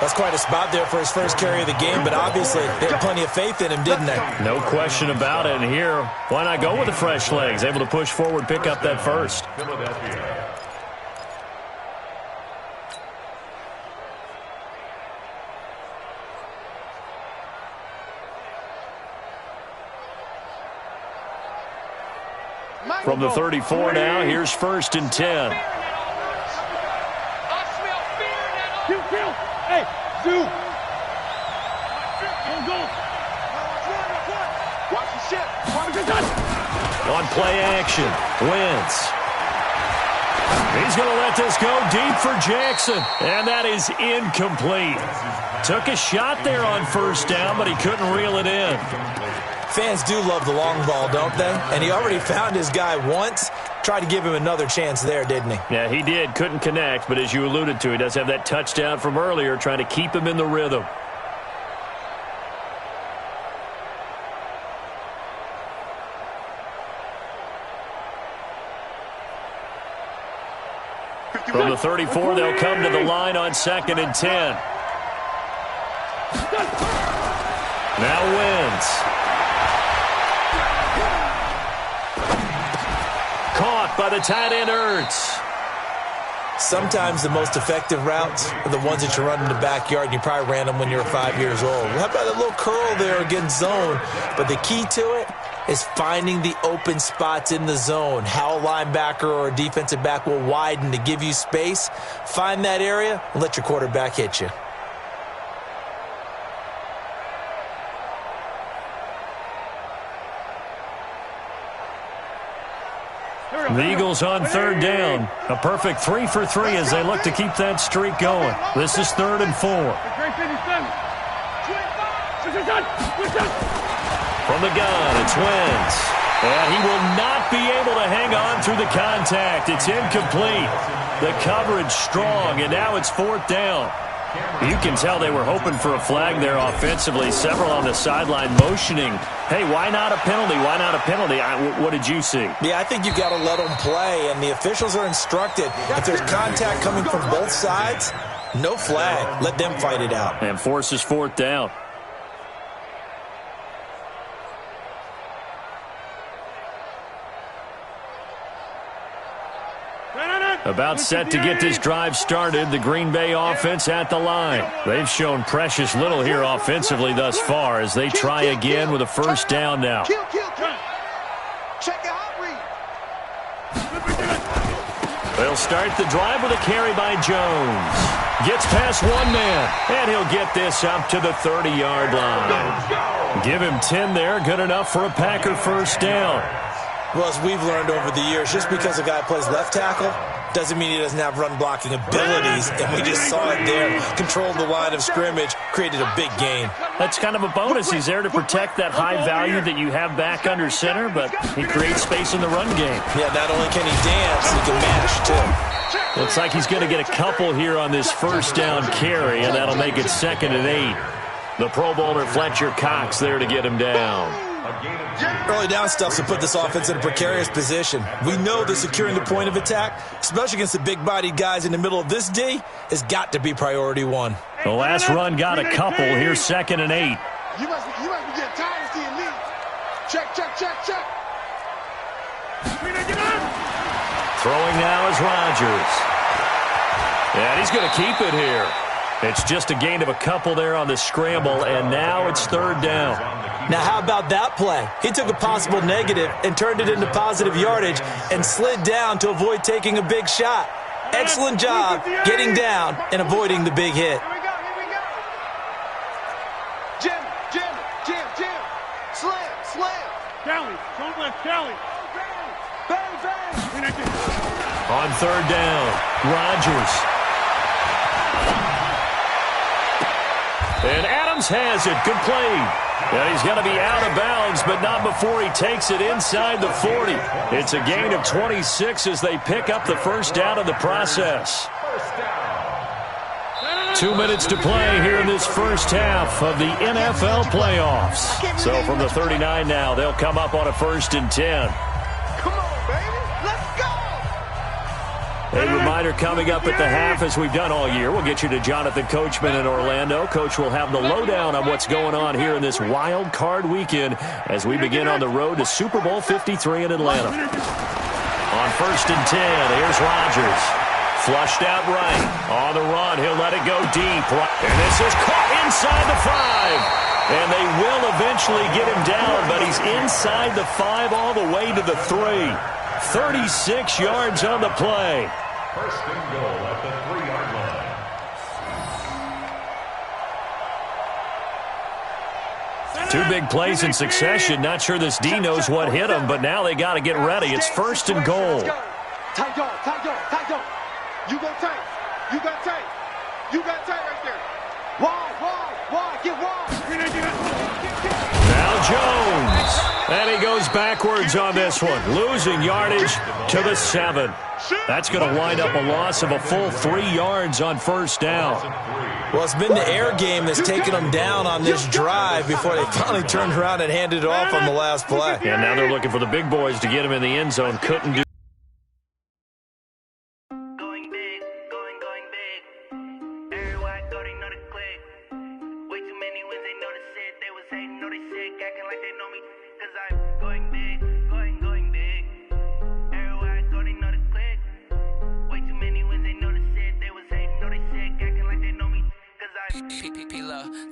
[SPEAKER 13] That's quite a spot there for his first carry of the game, but obviously they had plenty of faith in him, didn't they?
[SPEAKER 11] No question about it. And here, why not go with the fresh legs? Able to push forward, pick up that first. From the 34 now, here's 1st and 10.
[SPEAKER 12] Kill. Hey, dude. Go. Watch the shit.
[SPEAKER 11] On play action, Wentz. He's going to let this go deep for Jackson, and that is incomplete. Took a shot there on 1st down, but he couldn't reel it in.
[SPEAKER 13] Fans do love the long ball, don't they? And he already found his guy once. Tried to give him another chance there, didn't he?
[SPEAKER 11] Yeah, he did. Couldn't connect, but as you alluded to, he does have that touchdown from earlier, trying to keep him in the rhythm. From the 34, they'll come to the line on 2nd and 10. Now Wentz. Caught by the tight end, Ertz.
[SPEAKER 13] Sometimes the most effective routes are the ones that you run in the backyard, and you probably ran them when you were 5 years old. How about a little curl there against zone? But the key to it is finding the open spots in the zone. How a linebacker or a defensive back will widen to give you space. Find that area and let your quarterback hit you.
[SPEAKER 11] The Eagles on 3rd down. A perfect 3 for 3 as they look to keep that streak going. This is 3rd and 4. From the gun, it's Wentz. And he will not be able to hang on through the contact. It's incomplete. The coverage strong, and now it's 4th down. You can tell they were hoping for a flag there offensively. Several on the sideline motioning, hey, why not a penalty? Why not a penalty? What did you see?
[SPEAKER 13] Yeah, I think you've got to let them play, and the officials are instructed. If there's contact coming from both sides, no flag. Let them fight it out.
[SPEAKER 11] And forces 4th down. About set to get this drive started, the Green Bay offense at the line. They've shown precious little here offensively thus far as they try again with a 1st down now. They'll start the drive with a carry by Jones. Gets past one man, and he'll get this up to the 30-yard line. Give him 10 there, good enough for a Packer 1st down.
[SPEAKER 13] Well, as we've learned over the years, just because a guy plays left tackle doesn't mean he doesn't have run-blocking abilities, and we just saw it there. Controlled the line of scrimmage, created a big gain.
[SPEAKER 11] That's kind of a bonus. He's there to protect that high value that you have back under center, but he creates space in the run game.
[SPEAKER 13] Yeah, not only can he dance, he can mash, too.
[SPEAKER 11] Looks like he's going to get a couple here on this 1st down carry, and that'll make it 2nd and 8. The Pro Bowler Fletcher Cox there to get him down.
[SPEAKER 13] Early down stuff to put this offense in a precarious position. We know that securing the point of attack, especially against the big-bodied guys in the middle of this D, has got to be priority 1.
[SPEAKER 11] The last run got a couple. Here's 2nd and 8.
[SPEAKER 12] You must be getting tired of seeing me. Check.
[SPEAKER 11] Throwing now is Rodgers. And he's going to keep it here. It's just a gain of a couple there on the scramble, and now it's 3rd down.
[SPEAKER 13] Now, how about that play? He took a possible negative and turned it into positive yardage and slid down to avoid taking a big shot. Excellent job getting down and avoiding the big hit.
[SPEAKER 12] Jim. Slam. Callie, don't let Callie. Bang.
[SPEAKER 11] On 3rd down, Rodgers. And Adams has it, complete. And he's going to be out of bounds, but not before he takes it inside the 40. It's a gain of 26 as they pick up the 1st down in the process. 2 minutes to play here in this 1st half of the NFL playoffs. So from the 39 now, they'll come up on a 1st and 10.
[SPEAKER 12] Come on, baby. Let's go.
[SPEAKER 11] A reminder coming up at the half, as we've done all year. We'll get you to Jonathan Coachman in Orlando. Coach will have the lowdown on what's going on here in this wild card weekend as we begin on the road to Super Bowl 53 in Atlanta. On 1st and 10, here's Rodgers. Flushed out right. On the run, he'll let it go deep. And this is caught inside the 5. And they will eventually get him down, but he's inside the 5 all the way to the 3. 36 yards on the play.
[SPEAKER 14] First and goal at the 3-yard line.
[SPEAKER 11] Two big plays in succession. Not sure this D knows what hit him, but now they got to get ready. It's first and goal.
[SPEAKER 12] Tight dog, tight dog, tight dog. You go tight. You got tight. You got tight right there. Wide, get wide.
[SPEAKER 11] Now Jones. And he goes backwards on this one, losing yardage to the 7. That's going to wind up a loss of a full 3 yards on first down.
[SPEAKER 13] Well, it's been the air game that's taken them down on this drive before they finally turned around and handed it off on the last play.
[SPEAKER 11] And now they're looking for the big boys to get him in the end zone. Couldn't do.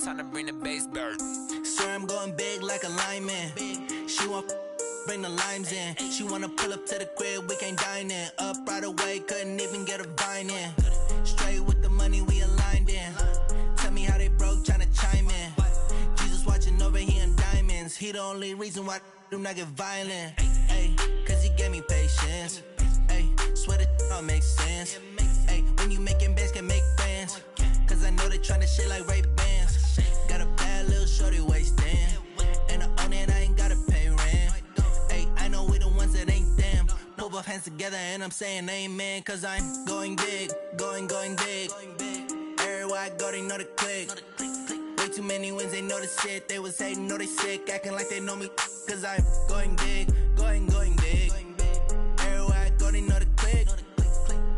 [SPEAKER 7] Time to bring the bass bird. Sir, I'm going big like a lineman. She want bring the limes in. She wanna pull up to the crib, we can't dine in. Up right away, couldn't even get a vine in. Straight with the money we aligned in. Tell me how they broke, tryna chime in. Jesus watching over here in diamonds. He the only reason why I do not get violent. Ay, cause he gave me patience. Ay, swear that all makes sense. Ay, when you making bands can make friends. Cause I know they tryna shit like Ray-Bans. Got a bad little shorty wasting. And I own it, I ain't gotta pay rent. Ay, I know we the ones that ain't them. Put both hands together and I'm saying amen. Cause I'm going big, going big. Everywhere I go, they know the click. Way too many wins, they know the shit. They was hating, know they sick, acting like they know me. Cause I'm going big, going big. Everywhere I go, they know the click.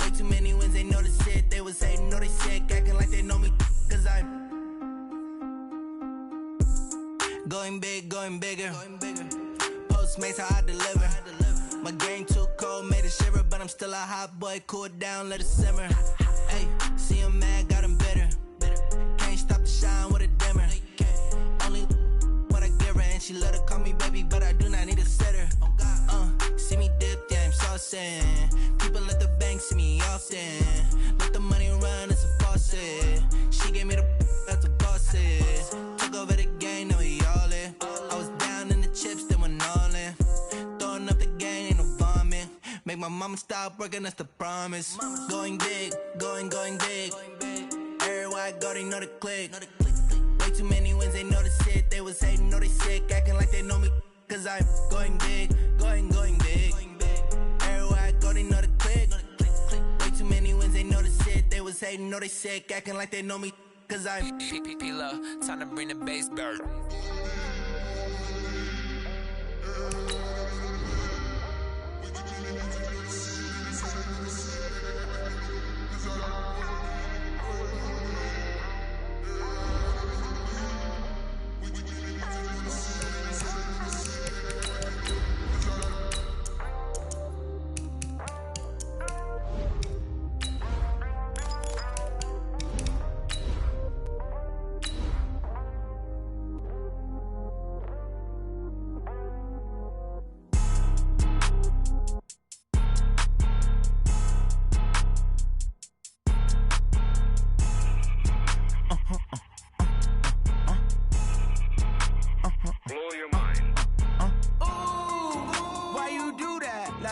[SPEAKER 7] Way too many wins, they know the shit. They was hating, know they sick, acting like they know me. Cause I'm going big, going bigger. Postmates how I deliver. My game too cold, made it shiver, but I'm still a hot boy. Cool it down, let it simmer. Hey, see him mad, got him bitter. Can't stop the shine with a dimmer. Only what I give her, and she let her call me baby, but I do not need a sitter. See me dip, yeah, I'm saucing. People at the bank see me often. Let the money run, it's a faucet. She gave me the that's a boss it. Took over the game, now we all in. I was down in the chips, then went all in. Throwing up the game, ain't no vomit. Make my mama stop working, that's the promise. Going big, going big. Everywhere I go, they know the click. Way too many wins, they know the shit. They was hating, know they sick, acting like they know me. Cause I'm going big, going big. Everywhere I go, they know the click. Way too many wins, they know the shit. They was hating, know they sick, acting like they know me. Cause I'm P-P-P-Love, time to bring the bass bird.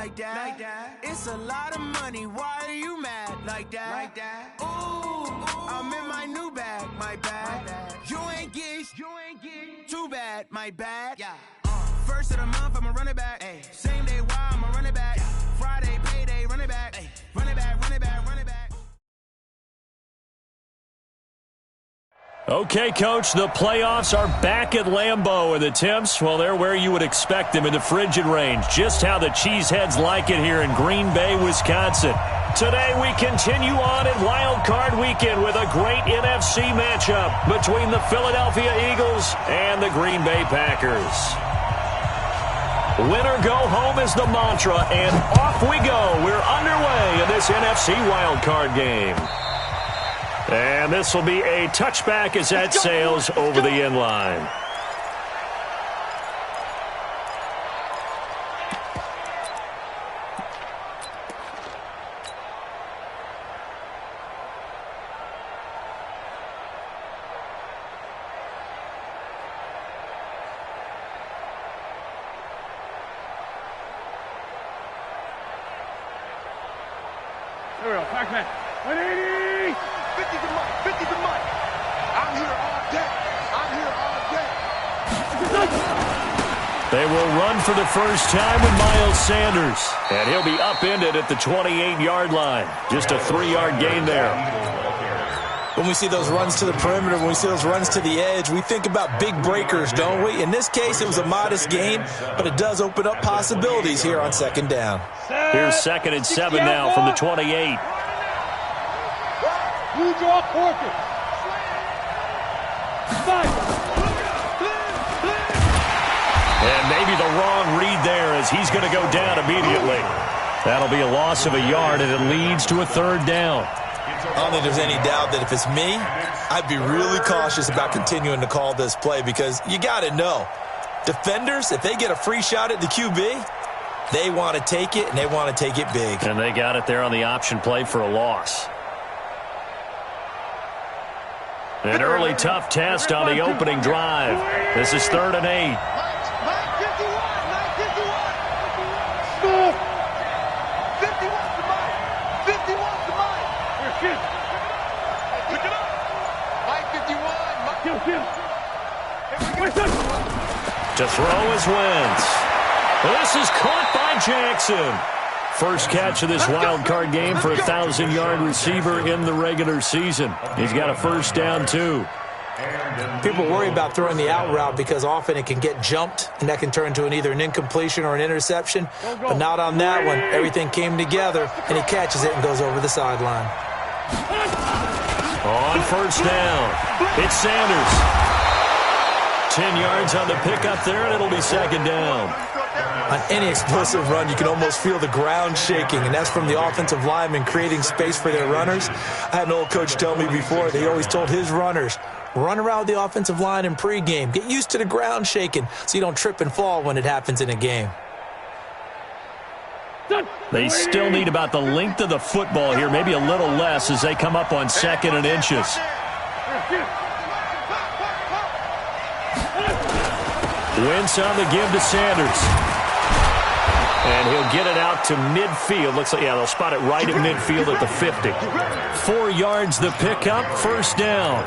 [SPEAKER 7] Like that. It's a lot of money. Why are you mad? Like that. Ooh, I'm in my new bag. My bad. You ain't get too bad. My bad. Yeah. First of the month, I'ma run it back. Ay. Same day, why I'ma run it back. Friday, payday, run it back. Ay. Run it back.
[SPEAKER 11] Okay, Coach, the playoffs are back at Lambeau, and the Temps, well, they're where you would expect them in the frigid range. Just how the Cheeseheads like it here in Green Bay, Wisconsin. Today, we continue on in Wild Card Weekend with a great NFC matchup between the Philadelphia Eagles and the Green Bay Packers. Win or go home is the mantra, and off we go. We're underway in this NFC Wild Card game. And this will be a touchback as that sails over the end line.
[SPEAKER 12] Here we go, backman. 180! 50 to Mike, 50 to Mike. I'm here all day. I'm here all day.
[SPEAKER 11] They will run for the first time with Miles Sanders. And he'll be upended at the 28-yard line. Just a 3-yard gain there.
[SPEAKER 13] When we see those runs to the perimeter, when we see those runs to the edge, we think about big breakers, don't we? In this case, it was a modest gain, but it does open up possibilities here on second down.
[SPEAKER 11] Here's 2nd and 7 now from the 28.
[SPEAKER 12] You draw quarter.
[SPEAKER 11] And maybe the wrong read there as he's going to go down immediately. That'll be a loss of a yard, and it leads to a 3rd down.
[SPEAKER 13] I don't think there's any doubt that if it's me, I'd be really cautious about continuing to call this play because you got to know, defenders, if they get a free shot at the QB, they want to take it, and they want to take it big.
[SPEAKER 11] And they got it there on the option play for a loss. An early tough test on the opening drive. This is 3rd and 8. To throw is Wentz. This is caught by Jackson. First catch of this wild card game for a 1,000-yard receiver in the regular season. He's got a first down, too.
[SPEAKER 13] People worry about throwing the out route because often it can get jumped, and that can turn into either an incompletion or an interception. But not on that one. Everything came together, and he catches it and goes over the sideline.
[SPEAKER 11] On first down, it's Sanders. 10 yards on the pickup there, and it'll be 2nd down.
[SPEAKER 13] On any explosive run, you can almost feel the ground shaking, and that's from the offensive linemen creating space for their runners. I had an old coach tell me before that he always told his runners, run around the offensive line in pregame. Get used to the ground shaking so you don't trip and fall when it happens in a game.
[SPEAKER 11] They still need about the length of the football here, maybe a little less as they come up on 2nd and inches. Wentz on the give to Sanders. And he'll get it out to midfield. Looks like, yeah, they'll spot it right at midfield at the 50. 4 yards the pickup, first down.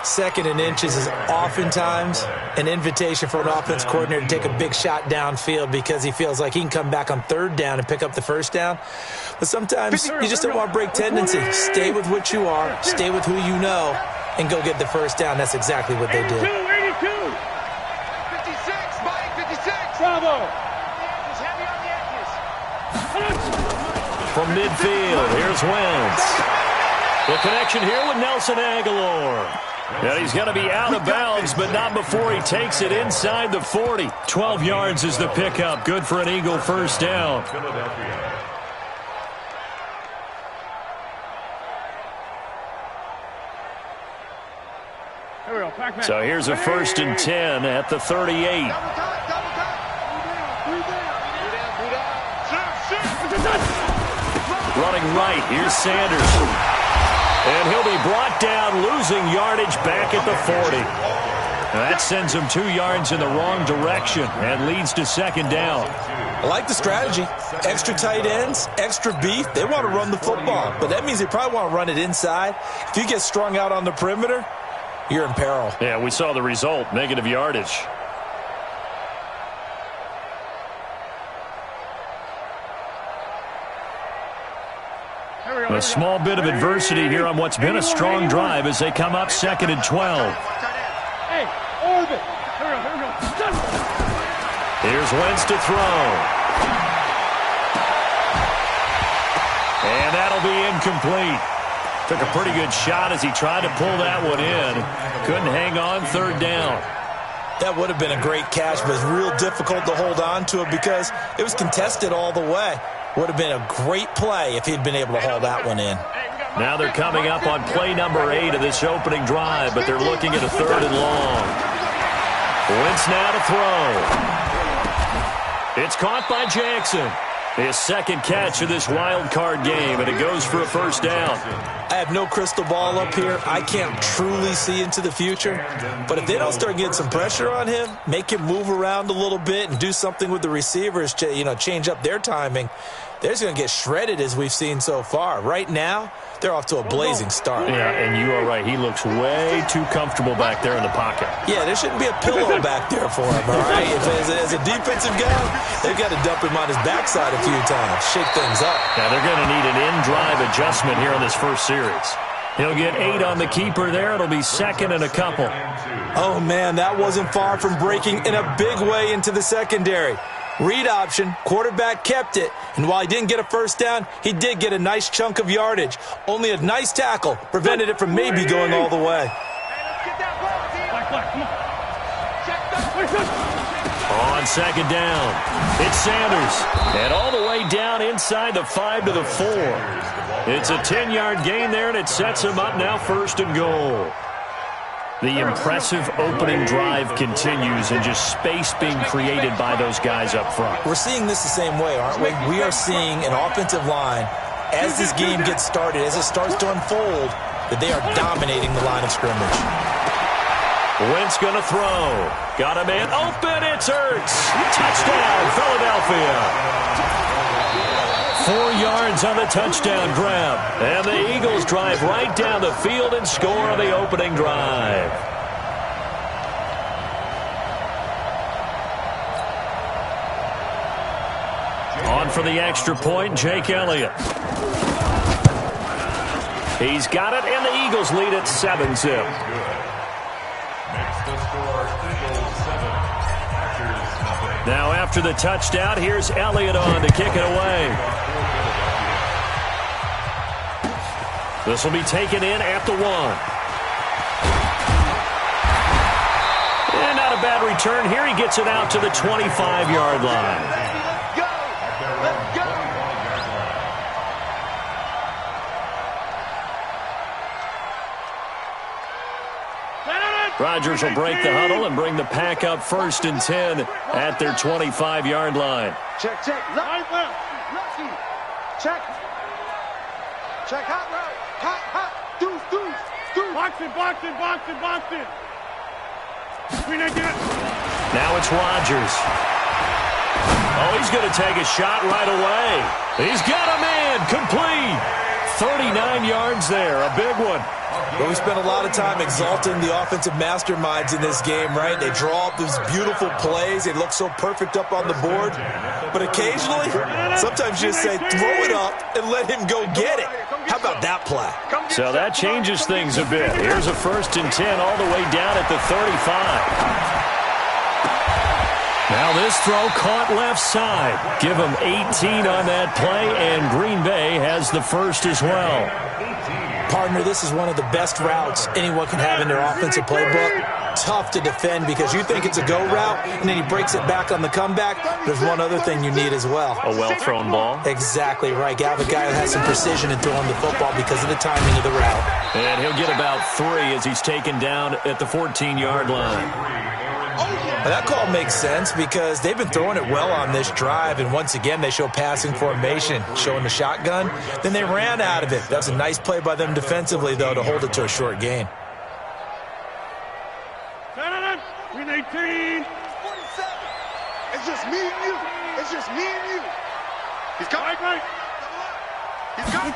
[SPEAKER 13] 2nd and inches is oftentimes an invitation for an offense coordinator to take a big shot downfield because he feels like he can come back on 3rd down and pick up the first down. But sometimes you just don't want to break tendency. Stay with what you are, stay with who you know, and go get the first down. That's exactly what they did.
[SPEAKER 12] 82. 56, Mike, 56. Bravo. Just heavy on the edges.
[SPEAKER 11] From midfield, here's Wentz. The connection here with Nelson Aguilar. And he's going to be out of bounds, but not before he takes it inside the 40. 12 yards is the pickup. Good for an Eagle first down. So here's a 1st and 10 at the 38. Running right, here's Sanders. And he'll be brought down, losing yardage back at the 40. Now that sends him 2 yards in the wrong direction and leads to 2nd down.
[SPEAKER 13] I like the strategy. Extra tight ends, extra beef. They want to run the football, but that means they probably want to run it inside. If you get strung out on the perimeter, you're in peril.
[SPEAKER 11] Yeah, we saw the result, negative yardage. A small bit of adversity here on what's been a strong drive as they come up 2nd and 12.
[SPEAKER 12] Hey, orbit.
[SPEAKER 11] Here's Wentz to throw. And that'll be incomplete. Took a pretty good shot as he tried to pull that one in. Couldn't hang on, 3rd down.
[SPEAKER 13] That would have been a great catch, but it's real difficult to hold on to it because it was contested all the way. Would have been a great play if he'd been able to haul that one in.
[SPEAKER 11] Now they're coming up on play number 8 of this opening drive, but they're looking at a 3rd and long. Wentz now to throw. It's caught by Jackson. His second catch of this wild card game, and it goes for a first down.
[SPEAKER 13] I have no crystal ball up here. I can't truly see into the future. But if they don't start getting some pressure on him, make him move around a little bit and do something with the receivers to, change up their timing, they're just going to get shredded as we've seen so far. Right now, they're off to a blazing start.
[SPEAKER 11] Yeah, and you are right. He looks way too comfortable back there in the pocket.
[SPEAKER 13] Yeah, there shouldn't be a pillow back there for him, all right? As a defensive guy, they've got to dump him on his backside a few times, shake things up.
[SPEAKER 11] Now, they're going to need an in-drive adjustment here on this first series. He'll get 8 on the keeper there. It'll be 2nd and a couple.
[SPEAKER 13] Oh, man, that wasn't far from breaking in a big way into the secondary. Read option, quarterback kept it, and while he didn't get a first down, he did get a nice chunk of yardage. Only a nice tackle prevented it from maybe going all the way.
[SPEAKER 11] On 2nd down, it's Sanders, and all the way down inside the 5 to the 4. It's a 10-yard gain there, and it sets him up now 1st and goal. The impressive opening drive continues, and just space being created by those guys up front.
[SPEAKER 13] We're seeing this the same way, aren't we? We are seeing an offensive line, as this game gets started, as it starts to unfold, that they are dominating the line of scrimmage.
[SPEAKER 11] Wentz going to throw. Got a man open. It's Ertz. Touchdown, Philadelphia. 4 yards on the touchdown grab. And the Eagles drive right down the field and score on the opening drive. On for the extra point, Jake Elliott. He's got it, and the Eagles lead at 7-zip. Now after the touchdown, here's Elliott on to kick it away. This will be taken in at the 1. And not a bad return here. He gets it out to the 25-yard line. Rodgers will break the huddle and bring the pack up 1st and 10 at their 25-yard line.
[SPEAKER 12] Check. Lucky. Check. Hot right. Hot. Deuce. Box it.
[SPEAKER 11] Now it's Rodgers. Oh, he's going to take a shot right away. He's got a man. Complete. 39 yards there. A big one.
[SPEAKER 13] Well, we spent a lot of time exalting the offensive masterminds in this game, right? They draw up these beautiful plays. They look so perfect up on the board. But occasionally, sometimes you just say, throw it up and let him go get it. How about that play?
[SPEAKER 11] So that changes things a bit. Here's a 1st and 10 all the way down at the 35. Now this throw caught left side. Give him 18 on that play, and Green Bay has the first as well.
[SPEAKER 13] Partner, this is one of the best routes anyone can have in their offensive playbook. Tough to defend because you think it's a go route, and then he breaks it back on the comeback. There's one other thing you need as well.
[SPEAKER 11] A well-thrown ball.
[SPEAKER 13] Exactly right. You have a guy who has some precision in throwing the football because of the timing of the route.
[SPEAKER 11] And he'll get about 3 as he's taken down at the 14-yard line.
[SPEAKER 13] Well, that call makes sense because they've been throwing it well on this drive, and once again they show passing formation, showing the shotgun. Then they ran out of it. That was a nice play by them defensively, though, to hold it to a short gain.
[SPEAKER 12] 18. It's just me and you. He's coming. He's coming.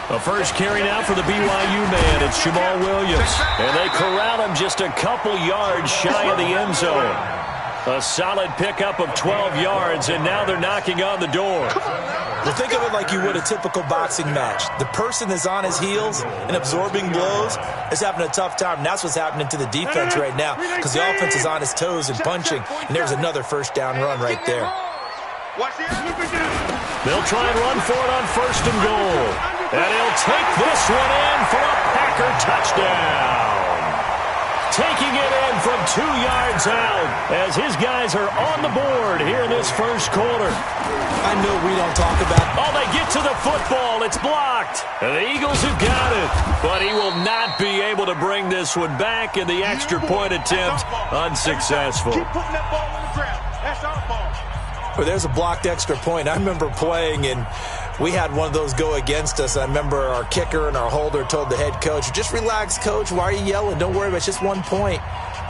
[SPEAKER 11] The first carry now for the BYU man. It's Jamal Williams. And they corral him just a couple yards shy of the end zone. A solid pickup of 12 yards, and now they're knocking on the door.
[SPEAKER 13] Well, think of it like you would a typical boxing match. The person is on his heels and absorbing blows is having a tough time. And that's what's happening to the defense right now because the offense is on his toes and punching. And there's another first down run right there.
[SPEAKER 11] They'll try and run for it on 1st and goal. And he'll take this one in for a Packer touchdown. taking it in from 2 yards out as his guys are on the board here in this first quarter.
[SPEAKER 13] I know we don't talk about it.
[SPEAKER 11] Oh, they get to the football. It's blocked. And the Eagles have got it, but he will not be able to bring this one back, and the extra point attempt unsuccessful.
[SPEAKER 12] Keep putting that ball on the ground. That's our ball.
[SPEAKER 13] Well, there's a blocked extra point. I remember playing, and we had one of those go against us. I remember our kicker and our holder told the head coach, just relax, coach. Why are you yelling? Don't worry about it. It's just 1 point.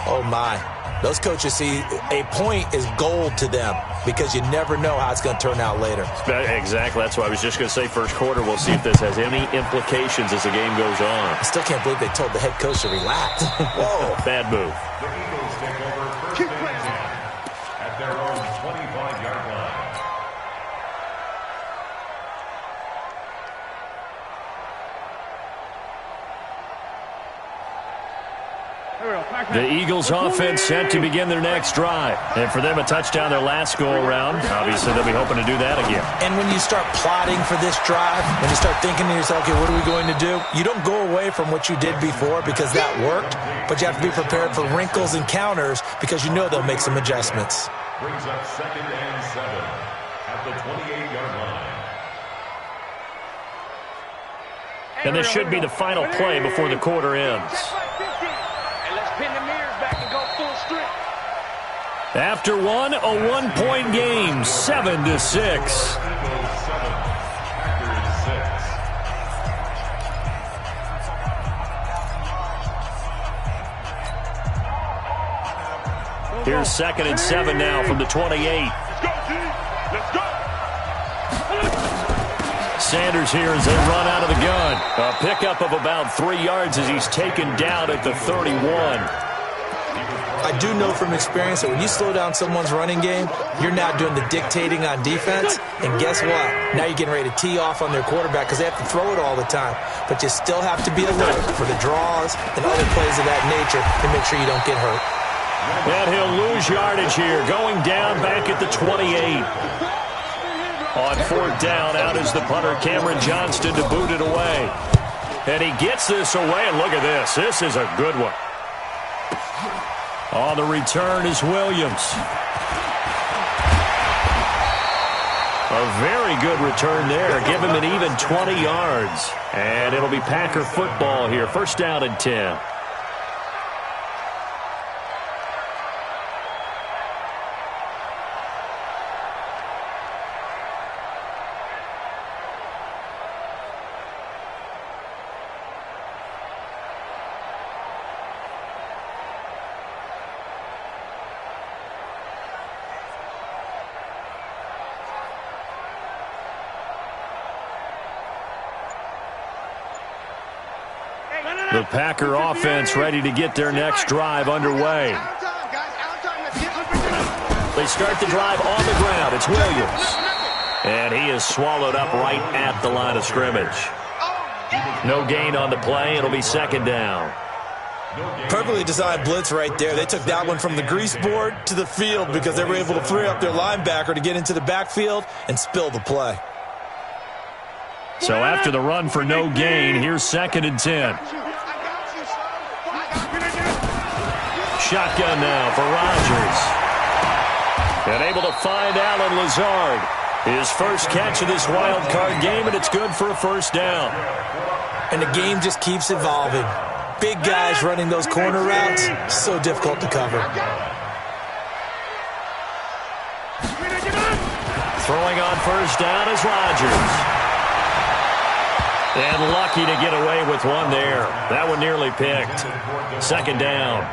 [SPEAKER 13] Oh, my. Those coaches see a point is gold to them because you never know how it's going to turn out later.
[SPEAKER 11] Exactly. That's why I was just going to say first quarter. We'll see if this has any implications as the game goes on.
[SPEAKER 13] I still can't believe they told the head coach to relax. Whoa.
[SPEAKER 11] Bad move.
[SPEAKER 14] The Eagles take over first and 10 at their own 25-yard line.
[SPEAKER 11] The Eagles offense set to begin their next drive. And for them, a touchdown their last go-around. Obviously, they'll be hoping to do that again.
[SPEAKER 13] And when you start plotting for this drive, when you start thinking to yourself, okay, what are we going to do? You don't go away from what you did before because that worked, but you have to be prepared for wrinkles and counters because you know they'll make some adjustments.
[SPEAKER 14] Brings up 2nd and 7 at the 28-yard line.
[SPEAKER 11] And this should be the final play before the quarter ends. After one, a 1-point game, 7-6. Here's 2nd and 7 now from the 28. Sanders here as they run out of the gun. A pickup of about 3 yards as he's taken down at the 31.
[SPEAKER 13] I do know from experience that when you slow down someone's running game, you're now doing the dictating on defense. And guess what? Now you're getting ready to tee off on their quarterback because they have to throw it all the time. But you still have to be alert for the draws and other plays of that nature to make sure you don't get hurt.
[SPEAKER 11] And he'll lose yardage here, going down back at the 28. On 4th down, out is the punter, Cameron Johnston, to boot it away. And he gets this away, and look at this. This is a good one. On the return is Williams. A very good return there. Give him an even 20 yards. And it'll be Packer football here. 1st down and 10. The Packer offense ready to get their next drive underway. They start the drive on the ground. It's Williams. And he is swallowed up right at the line of scrimmage. No gain on the play. It'll be 2nd down.
[SPEAKER 13] Perfectly designed blitz right there. They took that one from the grease board to the field because they were able to free up their linebacker to get into the backfield and spill the play.
[SPEAKER 11] So after the run for no gain, here's 2nd and 10. Shotgun now for Rodgers. And able to find Allen Lazard. His first catch of this wild card game, and it's good for a 1st down.
[SPEAKER 13] And the game just keeps evolving. Big guys running those corner routes, so difficult to cover.
[SPEAKER 11] Throwing on 1st down is Rodgers. And lucky to get away with one there. That one nearly picked. 2nd down.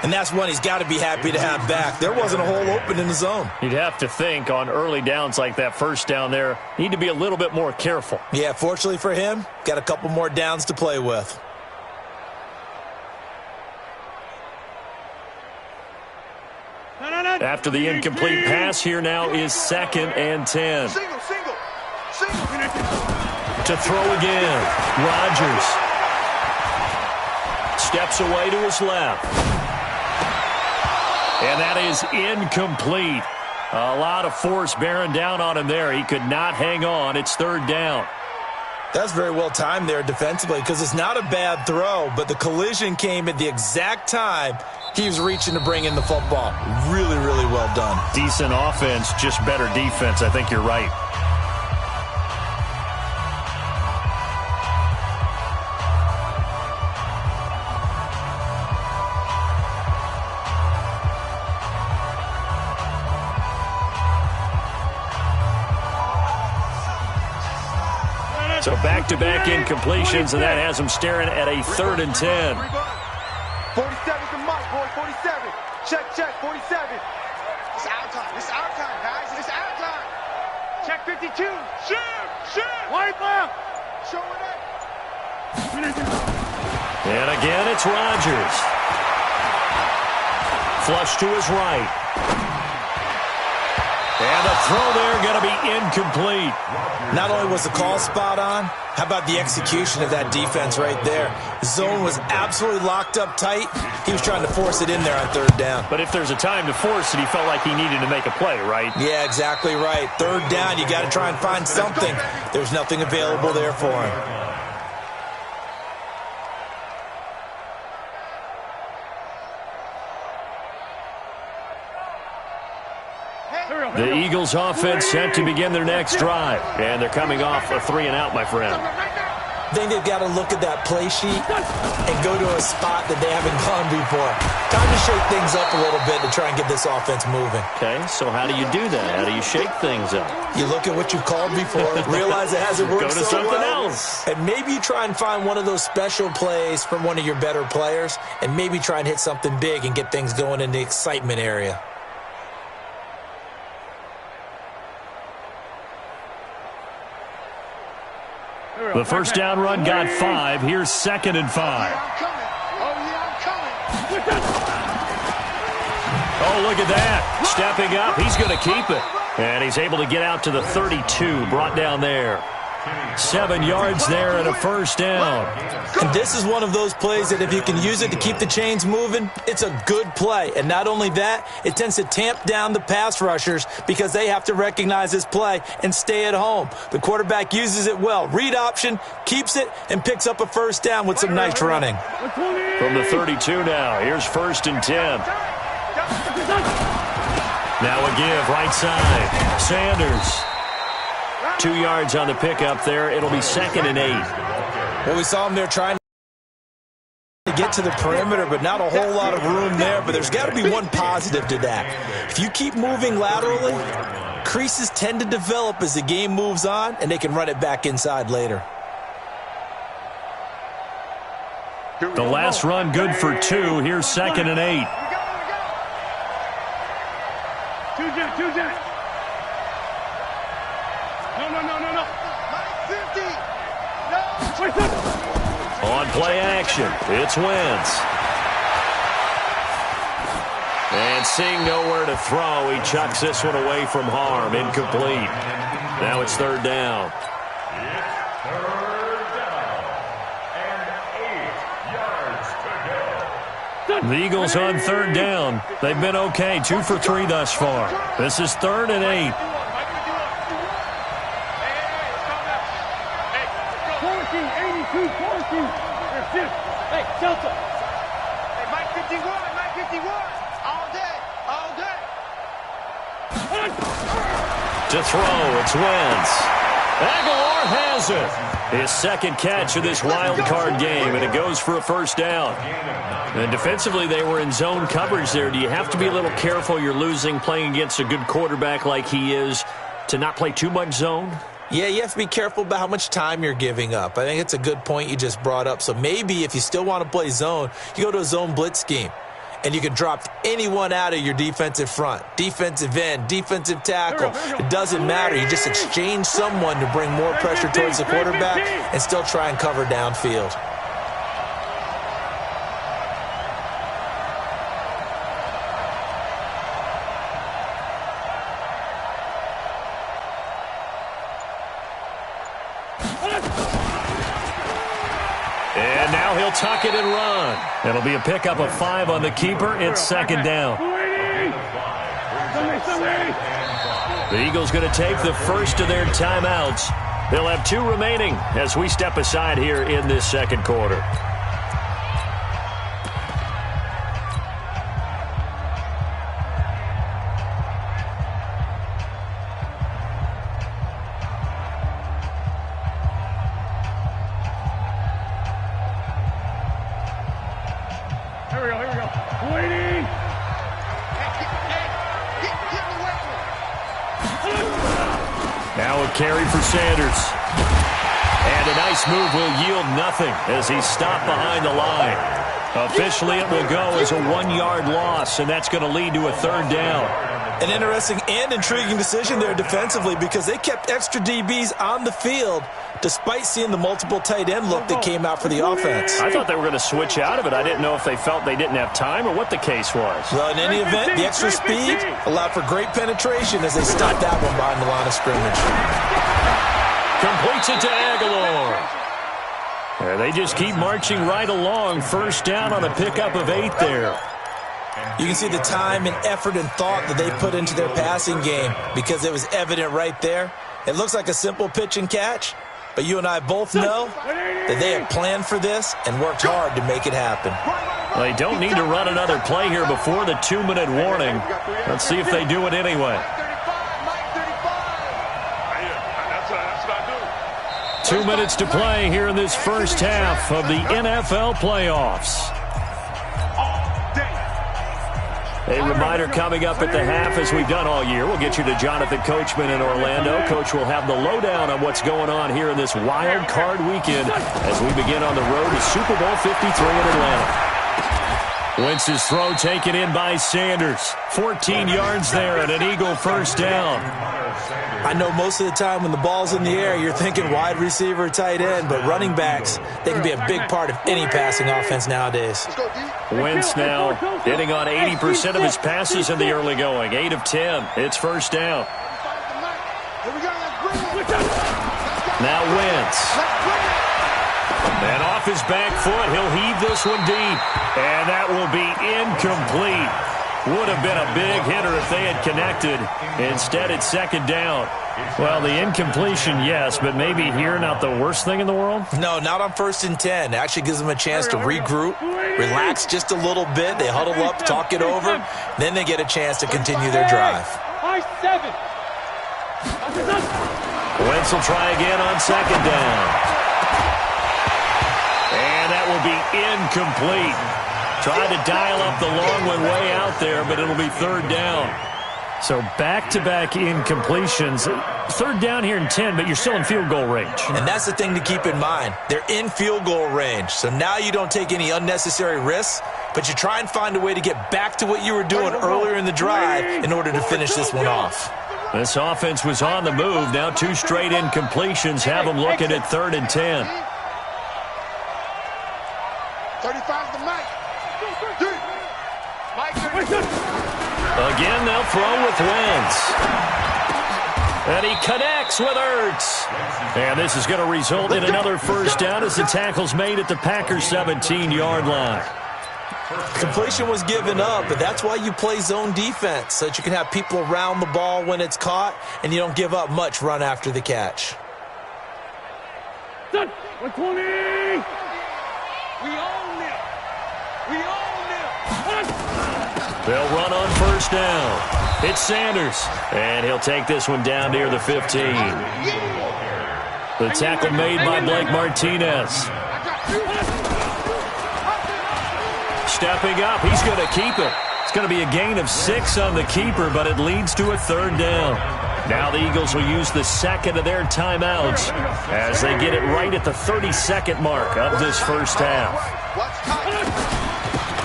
[SPEAKER 13] And that's one he's got to be happy to have back. There wasn't a hole open in the zone.
[SPEAKER 11] You'd have to think on early downs like that 1st down there, need to be a little bit more careful.
[SPEAKER 13] Yeah, fortunately for him, got a couple more downs to play with.
[SPEAKER 11] After the incomplete pass, here now is 2nd and 10. To throw again, Rodgers. Steps away to his left. And that is incomplete. A lot of force bearing down on him there. He could not hang on. It's 3rd down.
[SPEAKER 13] That's very well timed there defensively because it's not a bad throw, but the collision came at the exact time he was reaching to bring in the football. Really, really well done.
[SPEAKER 11] Decent offense, just better defense. I think you're right. So back-to-back incompletions, and that has them staring at a 3rd and 10.
[SPEAKER 12] 47's the mark, boy. 47. Check, 47. It's our time. It's our time, guys. It's our time. Check 52. Shoot. White left. Show it up.
[SPEAKER 11] And again, it's Rodgers. Flush to his right. And the throw there going to be incomplete.
[SPEAKER 13] Not only was the call spot on, how about the execution of that defense right there? The zone was absolutely locked up tight. He was trying to force it in there on 3rd down.
[SPEAKER 11] But if there's a time to force it, he felt like he needed to make a play, right?
[SPEAKER 13] Yeah, exactly right. 3rd down, you got to try and find something. There's nothing available there for him.
[SPEAKER 11] The Eagles offense set to begin their next drive. And they're coming off a 3-and-out, my friend.
[SPEAKER 13] I think they've got to look at that play sheet and go to a spot that they haven't gone before. Time to shake things up a little bit to try and get this offense moving.
[SPEAKER 11] Okay, so how do you do that? How do you shake things up?
[SPEAKER 13] You look at what you've called before, realize it hasn't worked
[SPEAKER 11] go to
[SPEAKER 13] so
[SPEAKER 11] something
[SPEAKER 13] well,
[SPEAKER 11] else.
[SPEAKER 13] and maybe you try and find one of those special plays from one of your better players, and maybe try and hit something big and get things going in the excitement area.
[SPEAKER 11] The first down run got 5. Here's 2nd and 5. Oh, look at that. Stepping up. He's going to keep it. And he's able to get out to the 32. Brought down there. 7 yards there and a first down.
[SPEAKER 13] And this is one of those plays that if you can use it to keep the chains moving, it's a good play. And not only that, it tends to tamp down the pass rushers because they have to recognize this play and stay at home. The quarterback uses it well. Read option, keeps it, and picks up a first down with some nice running.
[SPEAKER 11] From the 32 now, here's 1st and 10. Now a give, right side. Sanders. 2 yards on the pickup there. It'll be 2nd and 8.
[SPEAKER 13] Well, we saw him there trying to get to the perimeter, but not a whole lot of room there. But there's got to be one positive to that. If you keep moving laterally, creases tend to develop as the game moves on, and they can run it back inside later.
[SPEAKER 11] The last run good for 2. Here's 2nd and 8.
[SPEAKER 12] Two Jack. No. 50. No.
[SPEAKER 11] On play action, it's Wentz. And seeing nowhere to throw, he chucks this one away from harm. Incomplete. Now it's 3rd down. The Eagles on 3rd down. They've been okay. 2 for 3 thus far. This is 3rd and 8.
[SPEAKER 12] 82, 14. Hey, Delta. Hey, Mike 51. All day.
[SPEAKER 11] To throw, it's Wentz. Aguilar has it. His 2nd catch of this wild card game, and it goes for a first down. And defensively, they were in zone coverage there. Do you have to be a little careful you're losing playing against a good quarterback like he is to not play too much zone?
[SPEAKER 13] Yeah, you have to be careful about how much time you're giving up. I think it's a good point you just brought up. So maybe if you still want to play zone, you go to a zone blitz scheme. And you can drop anyone out of your defensive front, defensive end, defensive tackle. It doesn't matter. You just exchange someone to bring more pressure towards the quarterback and still try and cover downfield.
[SPEAKER 11] And now he'll tuck it and run. It'll be a pickup of 5 on the keeper. It's 2nd down. The Eagles going to take the first of their timeouts. They'll have 2 remaining as we step aside here in this second quarter. Now a carry for Sanders. And a nice move will yield nothing as he's stopped behind the line. Officially, it will go as a 1-yard loss, and that's going to lead to a 3rd down.
[SPEAKER 13] An interesting and intriguing decision there defensively because they kept extra DBs on the field despite seeing the multiple tight end look that came out for the offense.
[SPEAKER 11] I thought they were going to switch out of it. I didn't know if they felt they didn't have time or what the case was.
[SPEAKER 13] Well, in any event, the extra speed allowed for great penetration as they stopped that one behind the line of scrimmage.
[SPEAKER 11] Completes it to Aguilar. They just keep marching right along. 1st down on a pickup of 8 there.
[SPEAKER 13] You can see the time and effort and thought that they put into their passing game because it was evident right there. It looks like a simple pitch and catch, but you and I both know that they have planned for this and worked hard to make it happen.
[SPEAKER 11] They don't need to run another play here before the 2-minute warning. Let's see if they do it anyway. 2 minutes to play here in this first half of the NFL playoffs. A reminder coming up at the half, as we've done all year. We'll get you to Jonathan Coachman in Orlando. Coach will have the lowdown on what's going on here in this wild card weekend as we begin on the road to Super Bowl 53 in Atlanta. Wentz's throw taken in by Sanders. 14 yards there and an Eagle 1st down.
[SPEAKER 13] I know most of the time when the ball's in the air, you're thinking wide receiver, tight end, but running backs, they can be a big part of any passing offense nowadays.
[SPEAKER 11] Wentz now hitting on 80% of his passes in the early going. 8 of 10. It's 1st down. Now Wentz. And off his back foot, he'll heave this one deep. And that will be incomplete. Would have been a big hitter if they had connected. Instead, it's 2nd down. Well, the incompletion, yes, but maybe here not the worst thing in the world?
[SPEAKER 13] No, not on 1st and 10. It actually gives them a chance to regroup, relax just a little bit. They huddle up, talk it over. Then they get a chance to continue their drive.
[SPEAKER 11] Wentz will try again on 2nd down. And that will be incomplete. Tried to dial up the long one way out there, but it'll be 3rd down. So back-to-back incompletions. 3rd down here in 10, but you're still in field goal range.
[SPEAKER 13] And that's the thing to keep in mind. They're in field goal range. So now you don't take any unnecessary risks, but you try and find a way to get back to what you were doing earlier in the drive in order to finish this one off.
[SPEAKER 11] This offense was on the move. Now 2 straight incompletions have them looking at 3rd and 10.
[SPEAKER 12] 35 to Mike.
[SPEAKER 11] Again, they'll throw with Wentz. And he connects with Ertz. And this is going to result in another 1st down as the tackle's made at the Packers' 17-yard line.
[SPEAKER 13] Completion was given up, but that's why you play zone defense, so that you can have people around the ball when it's caught, and you don't give up much run after the catch.
[SPEAKER 12] 120! We own it! We own it!
[SPEAKER 11] They'll run on 1st down. It's Sanders, and he'll take this one down near the 15. The tackle made by Blake Martinez. Stepping up, he's going to keep it. It's going to be a gain of 6 on the keeper, but it leads to a 3rd down. Now the Eagles will use the 2nd of their timeouts as they get it right at the 32nd mark of this first half.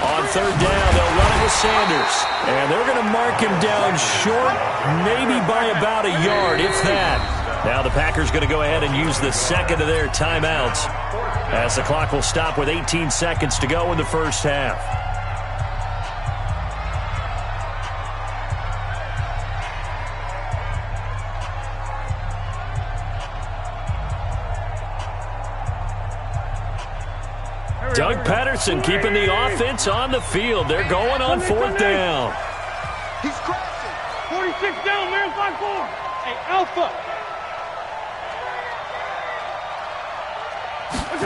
[SPEAKER 11] On 3rd down, they'll run it with Sanders. And they're going to mark him down short, maybe by about a yard, if that. Now the Packers going to go ahead and use the 2nd of their timeouts as the clock will stop with 18 seconds to go in the first half. Doug Patterson keeping the offense on the field. They're going on 4th down.
[SPEAKER 12] He's crashing. 46 down, man, 5-4. Hey, Alpha.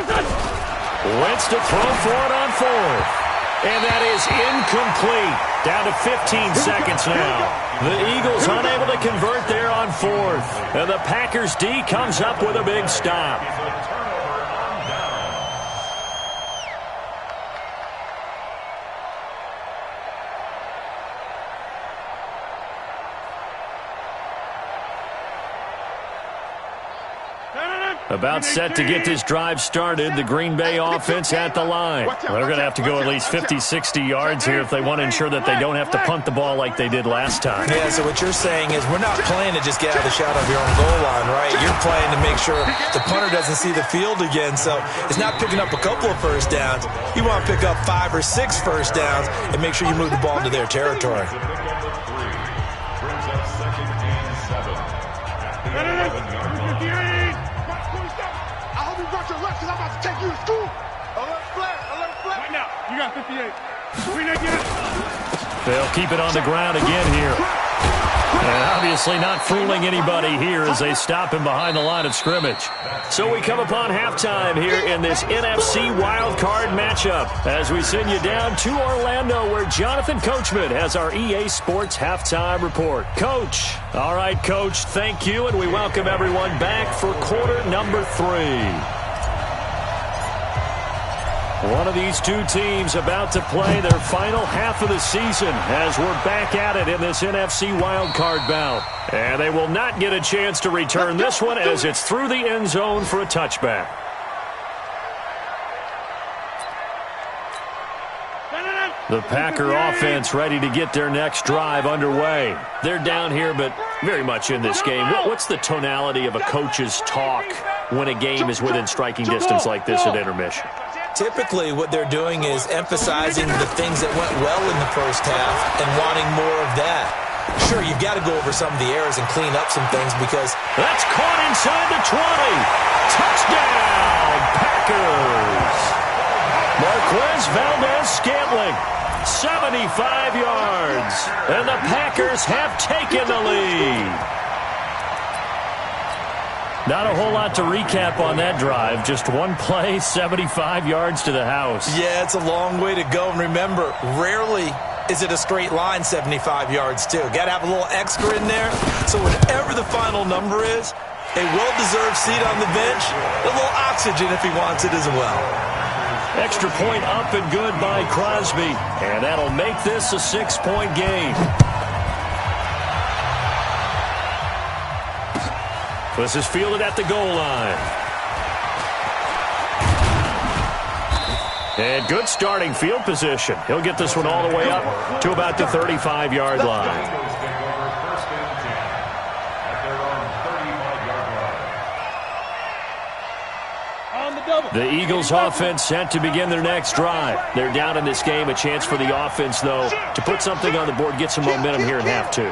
[SPEAKER 11] Wentz to throw for it on fourth. And that is incomplete. Down to 15 seconds now. The Eagles unable to convert there on fourth. And the Packers D comes up with a big stop. About set to get this drive started. The Green Bay offense at the line. They're going to have to go at least 50, 60 yards here if they want to ensure that they don't have to punt the ball like they did last time.
[SPEAKER 13] Yeah, so what you're saying is we're not playing to just get out of the shot of your own goal line, right? You're playing to make sure the punter doesn't see the field again. So it's not picking up a couple of first downs. You want to pick up 5 or 6 first downs and make sure you move the ball into their territory.
[SPEAKER 12] You got 58.
[SPEAKER 11] They'll keep it on the ground again here. And obviously not fooling anybody here as they stop him behind the line of scrimmage. So we come upon halftime here in this NFC wildcard matchup as we send you down to Orlando where Jonathan Coachman has our EA Sports halftime report. Coach. All right, Coach, thank you, and we welcome everyone back for quarter number 3. One of these two teams about to play their final half of the season as we're back at it in this NFC wildcard bout. And they will not get a chance to return this one as it's through the end zone for a touchback. The Packer offense ready to get their next drive underway. They're down here, but very much in this game. What's the tonality of a coach's talk when a game is within striking distance like this at intermission?
[SPEAKER 13] Typically, what they're doing is emphasizing the things that went well in the first half and wanting more of that. Sure, you've got to go over some of the errors and clean up some things because...
[SPEAKER 11] That's caught inside the 20. Touchdown, Packers. Marquez Valdez-Scantling, 75 yards. And the Packers have taken the lead. Not a whole lot to recap on that drive. Just one play, 75 yards to the house.
[SPEAKER 13] Yeah, it's a long way to go. And remember, rarely is it a straight line 75 yards, too. Got to have a little extra in there. So whatever the final number is, a well-deserved seat on the bench, a little oxygen if he wants it as well.
[SPEAKER 11] Extra point up and good by Crosby. And that'll make this a 6-point game. This is fielded at the goal line. And good starting field position. He'll get this one all the way up to about the 35-yard line. The Eagles offense set to begin their next drive. They're down in this game. A chance for the offense, though, to put something on the board, get some momentum here in half 2.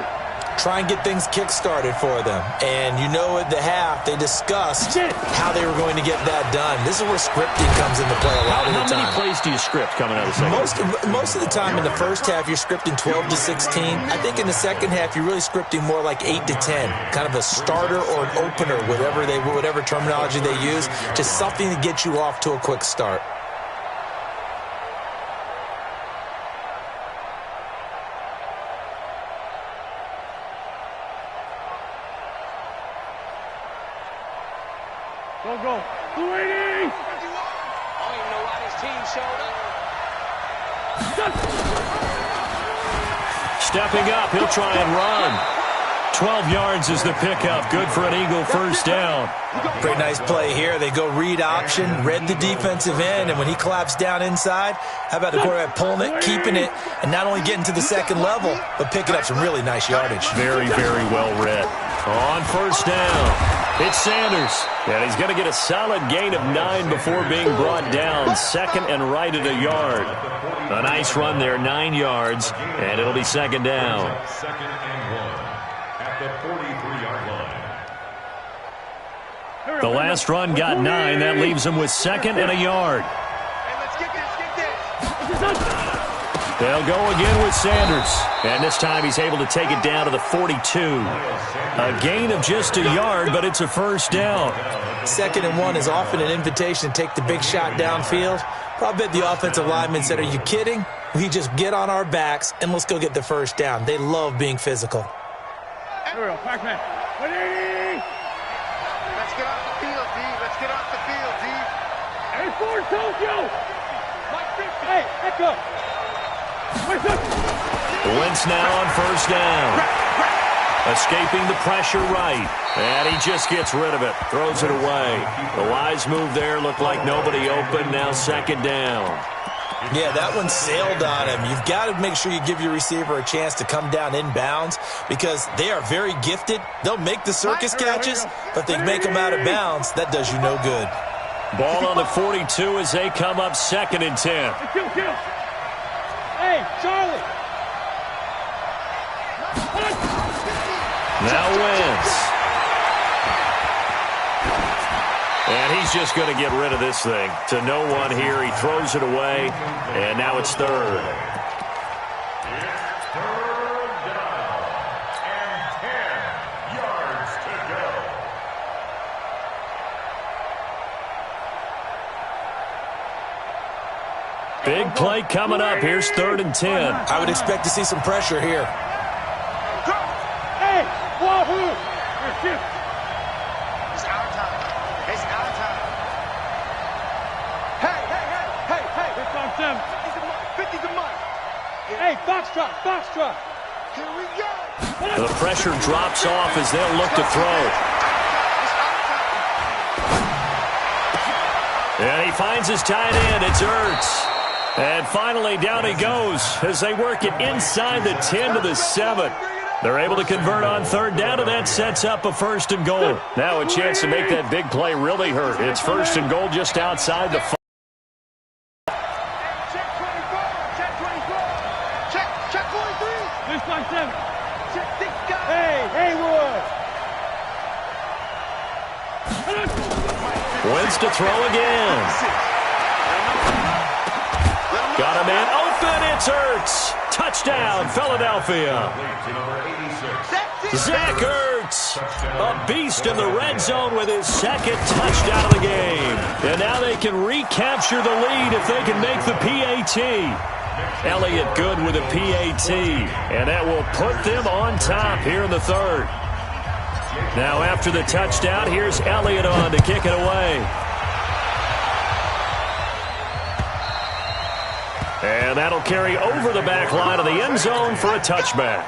[SPEAKER 13] Try and get things kick-started for them. And you know at the half, they discussed how they were going to get that done. This is where scripting comes into play a lot of the time.
[SPEAKER 11] How many plays do you script coming out of the second?
[SPEAKER 13] Most of the time in the first half, you're scripting 12 to 16. I think in the second half, you're really scripting more like 8 to 10. Kind of a starter or an opener, whatever terminology they use. Just something to get you off to a quick start.
[SPEAKER 12] Go. 280! I don't
[SPEAKER 15] even know why this team showed
[SPEAKER 11] up. Stepping up, he'll try and run. 12 yards is the pickup. Good for an Eagle first down.
[SPEAKER 13] Pretty nice play here. They go read option, read the defensive end, and when he collapsed down inside, how about the quarterback pulling it, keeping it, and not only getting to the second level, but picking up some really nice yardage.
[SPEAKER 11] Very, very well read. On first down, it's Sanders. And he's going to get a solid gain of 9 before being brought down. Second and right at a yard. A nice run there, 9 yards, and it'll be second down.
[SPEAKER 14] Second and 1 at the 43-yard line.
[SPEAKER 11] The last run got 9. That leaves him with second and a yard.
[SPEAKER 12] Hey, let's get this.
[SPEAKER 11] They'll go again with Sanders. And this time he's able to take it down to the 42. A gain of just a yard, but it's a first down.
[SPEAKER 13] 2nd and 1 is often an invitation to take the big shot downfield. Probably the offensive lineman said, are you kidding? We just get on our backs and let's go get the first down. They love being physical.
[SPEAKER 12] Let's get off the field, D. Let's get off the field, D. Hey, Ford, Tokyo! Hey, echo!
[SPEAKER 11] Wentz now on first down. Escaping the pressure right. And he just gets rid of it. Throws it away. The wise move there. Looked like nobody open. Now 2nd down.
[SPEAKER 13] Yeah, that one sailed on him. You've got to make sure you give your receiver a chance to come down inbounds because they are very gifted. They'll make the circus catches, but if they make them out of bounds, that does you no good.
[SPEAKER 11] Ball on the 42 as they come up 2nd and 10.
[SPEAKER 12] Hey, Charlie.
[SPEAKER 11] Now Wentz. And he's just going to get rid of this thing. To no one here. He throws it away. And now it's 3rd.
[SPEAKER 14] It's 3rd down and 10 yards to go.
[SPEAKER 11] Big play coming up. Here's 3rd and 10.
[SPEAKER 13] I would expect to see some pressure here.
[SPEAKER 12] Hey, wahoo! It's our time. It's our time. Hey! It's on 7. 50's a month. Hey, Foxtrot. Here we go.
[SPEAKER 11] The pressure drops off as they'll look to throw. And he finds his tight end. It's Ertz. And finally, down he goes as they work it inside the 10 to the 7. They're able to convert on 3rd down, and that sets up a 1st and goal. Now a chance to make that big play really hurt. It's 1st and goal just outside the 5.
[SPEAKER 12] Check 43. This on 7. Check 6 guys. Hey, Haywood.
[SPEAKER 11] Wentz to throw again. Got a man open. It's Ertz. Touchdown, Philadelphia. Zach Ertz, a beast in the red zone with his 2nd touchdown of the game. And now they can recapture the lead if they can make the PAT. Elliott good with a PAT. And that will put them on top here in the 3rd. Now after the touchdown, here's Elliott on to kick it away. And that'll carry over the back line of the end zone for a touchback.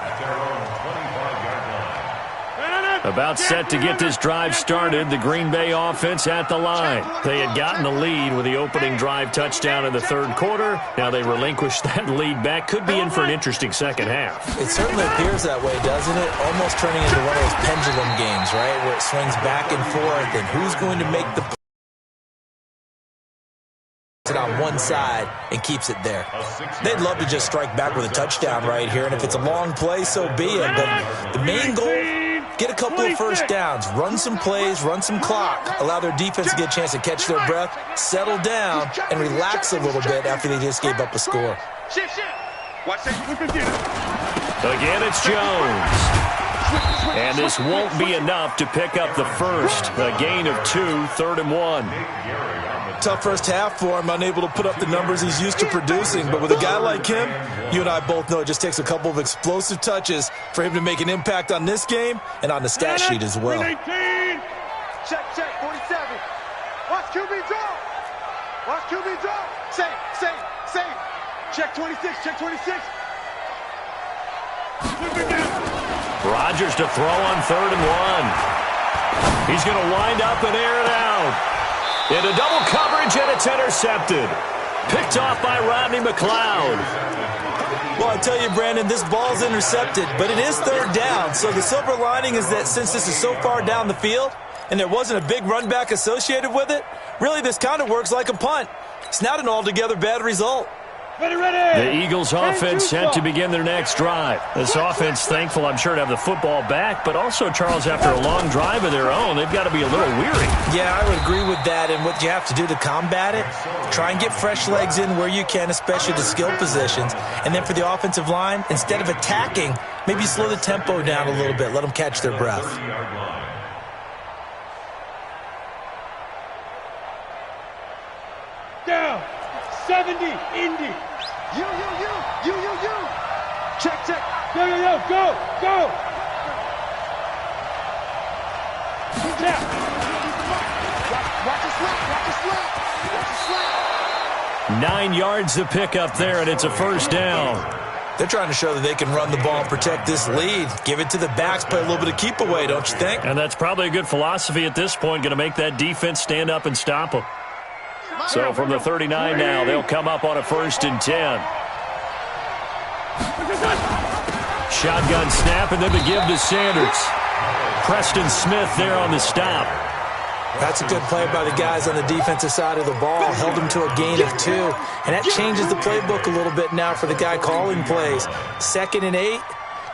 [SPEAKER 11] About set to get this drive started, the Green Bay offense at the line. They had gotten the lead with the opening drive touchdown in the 3rd quarter. Now they relinquished that lead back. Could be in for an interesting 2nd half.
[SPEAKER 13] It certainly appears that way, doesn't it? Almost turning into one of those pendulum games, right, where it swings back and forth, and who's going to make the on one side and keeps it there. They'd love to just strike back with a touchdown right here, and if it's a long play, so be it. But the main goal, get a couple of first downs, run some plays, run some clock, allow their defense to get a chance to catch their breath, settle down, and relax a little bit after they just gave up a score.
[SPEAKER 11] Again, it's Jones. And this won't be enough to pick up the first. A gain of 2, 3rd and 1.
[SPEAKER 13] Tough first half for him, unable to put up the numbers he's used to producing. But with a guy like him, you and I both know it just takes a couple of explosive touches for him to make an impact on this game and on the stat sheet as well.
[SPEAKER 12] Check, 47. Watch QB draw. Same. Check 26.
[SPEAKER 11] Rodgers to throw on 3rd and 1. He's going to wind up and air it out. Into double coverage, and it's intercepted. Picked off by Rodney McLeod.
[SPEAKER 13] Well, I tell you, Brandon, this ball's intercepted, but it is 3rd down. So the silver lining is that since this is so far down the field and there wasn't a big run back associated with it, really this kind of works like a punt. It's not an altogether bad result.
[SPEAKER 11] The Eagles offense set to begin their next drive. This offense thankful, I'm sure, to have the football back, but also, Charles, after a long drive of their own, they've got to be a little weary.
[SPEAKER 13] Yeah, I would agree with that, and what you have to do to combat it, try and get fresh legs in where you can, especially the skill positions. And then for the offensive line, instead of attacking, maybe slow the tempo down a little bit, let them catch their breath.
[SPEAKER 12] Down. 70, Indy. You. Check. Yo, go. Now. Watch the slap.
[SPEAKER 11] 9 yards to pick up there, and it's a first down.
[SPEAKER 13] They're trying to show that they can run the ball and protect this lead. Give it to the backs, play a little bit of keep away, don't you think?
[SPEAKER 11] And that's probably a good philosophy at this point, going to make that defense stand up and stop them. So from the 39 now, they'll come up on a 1st and 10. Shotgun snap, and then the give to Sanders. Preston Smith there on the stop.
[SPEAKER 13] That's a good play by the guys on the defensive side of the ball. Held them to a gain of 2. And that changes the playbook a little bit now for the guy calling plays. 2nd and 8.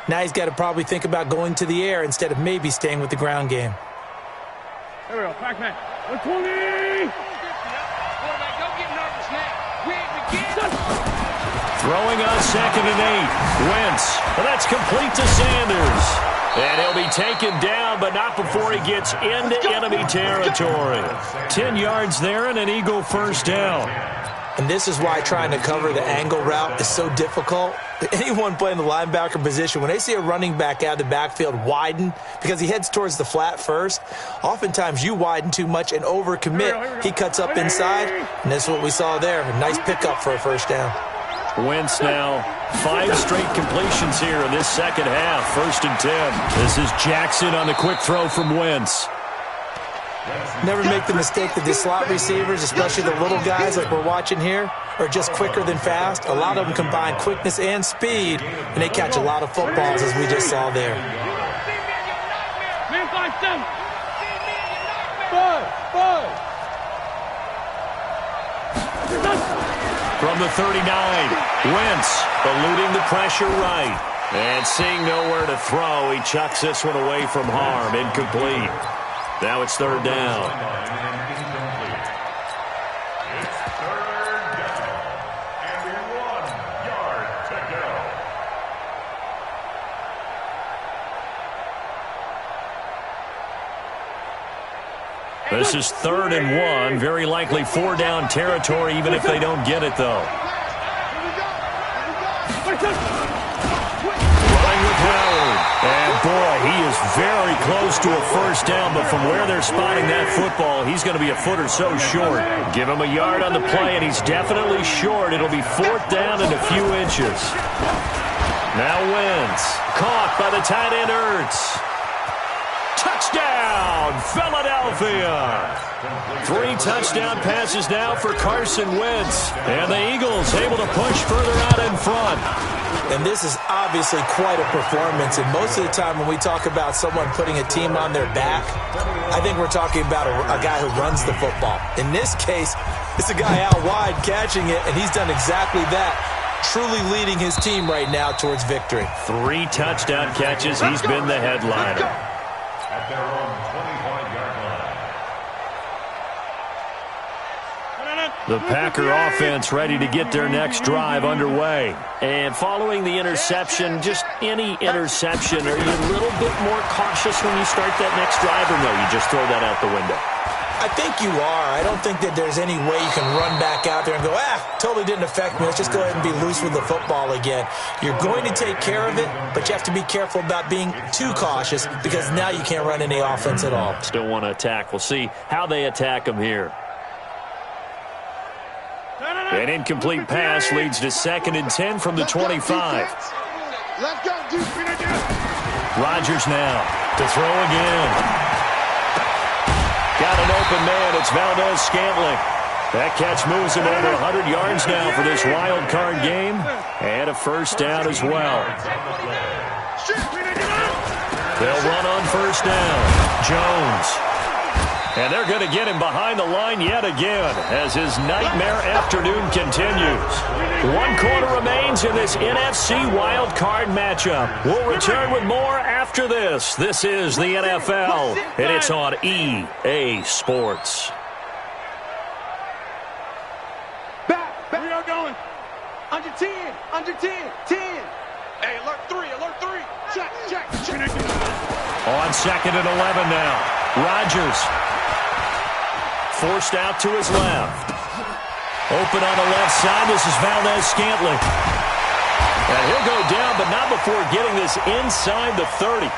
[SPEAKER 13] Now he's got to probably think about going to the air instead of maybe staying with the ground game.
[SPEAKER 12] There we go. Back man. 120.
[SPEAKER 11] Throwing on 2nd and 8. Wentz. Well, that's complete to Sanders. And he'll be taken down, but not before he gets into enemy territory. 10 yards there and an Eagle first down.
[SPEAKER 13] And this is why trying to cover the angle route is so difficult. Anyone playing the linebacker position, when they see a running back out of the backfield widen because he heads towards the flat first, oftentimes you widen too much and overcommit. He cuts up inside, and that's what we saw there. A nice pickup for a first down.
[SPEAKER 11] Wentz now 5 straight completions here in this second half. 1st and 10. This is Jackson on the quick throw from Wentz.
[SPEAKER 13] Never make the mistake that the slot receivers, especially the little guys like we're watching here, are just quicker than fast. A lot of them combine quickness and speed, and they catch a lot of footballs, as we just saw there.
[SPEAKER 11] From the 39, Wentz eluding the pressure right. And seeing nowhere to throw, he chucks this one away from harm. Incomplete. Now it's 3rd down.
[SPEAKER 14] It's 3rd down. And 1 yard to go.
[SPEAKER 11] This is 3rd and 1. Very likely 4-down territory, even if they don't get it, though. Running with Howard. And, boy, he is very close to a first down, but from where they're spotting that football, he's going to be a foot or so short. Give him a yard on the play, and he's definitely short. It'll be 4th down and a few inches. Now Wentz. Caught by the tight end Ertz. Touchdown, Philadelphia. 3 touchdown passes now for Carson Wentz. And the Eagles able to push further out in front.
[SPEAKER 13] And this is obviously quite a performance. And most of the time when we talk about someone putting a team on their back, I think we're talking about a guy who runs the football. In this case, it's a guy out wide catching it, and he's done exactly that. Truly leading his team right now towards victory.
[SPEAKER 11] 3 touchdown catches. He's been the headliner.
[SPEAKER 14] At their own 25-yard line.
[SPEAKER 11] The Packer offense ready to get their next drive underway. And following the interception, just any interception, are you a little bit more cautious when you start that next drive, or no, you just throw that out the window?
[SPEAKER 13] I think you are. I don't think that there's any way you can run back out there and go, totally didn't affect me. Let's just go ahead and be loose with the football again. You're going to take care of it, but you have to be careful about being too cautious because now you can't run any offense at all.
[SPEAKER 11] Still want to attack. We'll see how they attack them here. An incomplete pass leads to 2nd and 10 from the 25.
[SPEAKER 12] Let's go,
[SPEAKER 11] Rodgers now to throw again. Got an open man. It's Valdez-Scantling. That catch moves him over 100 yards now for this wild card game. And a first down as well. They'll run on first down. Jones. And they're going to get him behind the line yet again as his nightmare afternoon continues. One quarter remains in this NFC wild card matchup. We'll return with more after this. This is the NFL, and it's on EA Sports.
[SPEAKER 12] Back. We are going. Under 10. 10. Hey, alert 3. Check.
[SPEAKER 11] On 2nd and 11 now. Rodgers forced out to his left. Open on the left side. This is Valdez-Scantling. And he'll go down, but not before getting this inside the 30.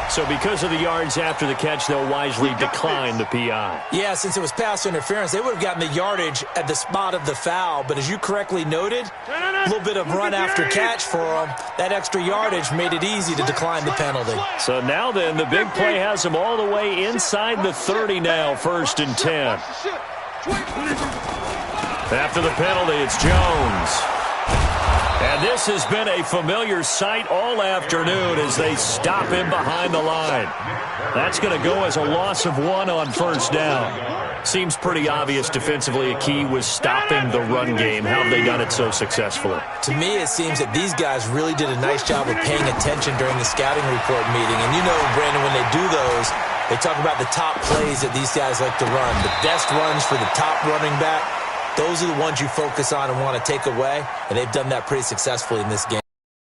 [SPEAKER 11] So because of the yards after the catch, they'll wisely decline the PI.
[SPEAKER 13] Yeah, since it was pass interference, they would have gotten the yardage at the spot of the foul. But as you correctly noted, a little bit of run after catch for them. That extra yardage made it easy to decline the penalty.
[SPEAKER 11] So now then, the big play has them all the way inside the 30 now, 1st and 10. After the penalty, it's Jones. And this has been a familiar sight all afternoon as they stop him behind the line. That's going to go as a loss of 1 on 1st down. Seems pretty obvious defensively a key was stopping the run game. How have they done it so successfully?
[SPEAKER 13] To me, it seems that these guys really did a nice job of paying attention during the scouting report meeting. And you know, Brandon, when they do those, they talk about the top plays that these guys like to run. The best runs for the top running back. Those are the ones you focus on and want to take away, and they've done that pretty successfully in this game.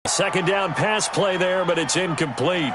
[SPEAKER 11] 2nd down pass play there, but it's incomplete.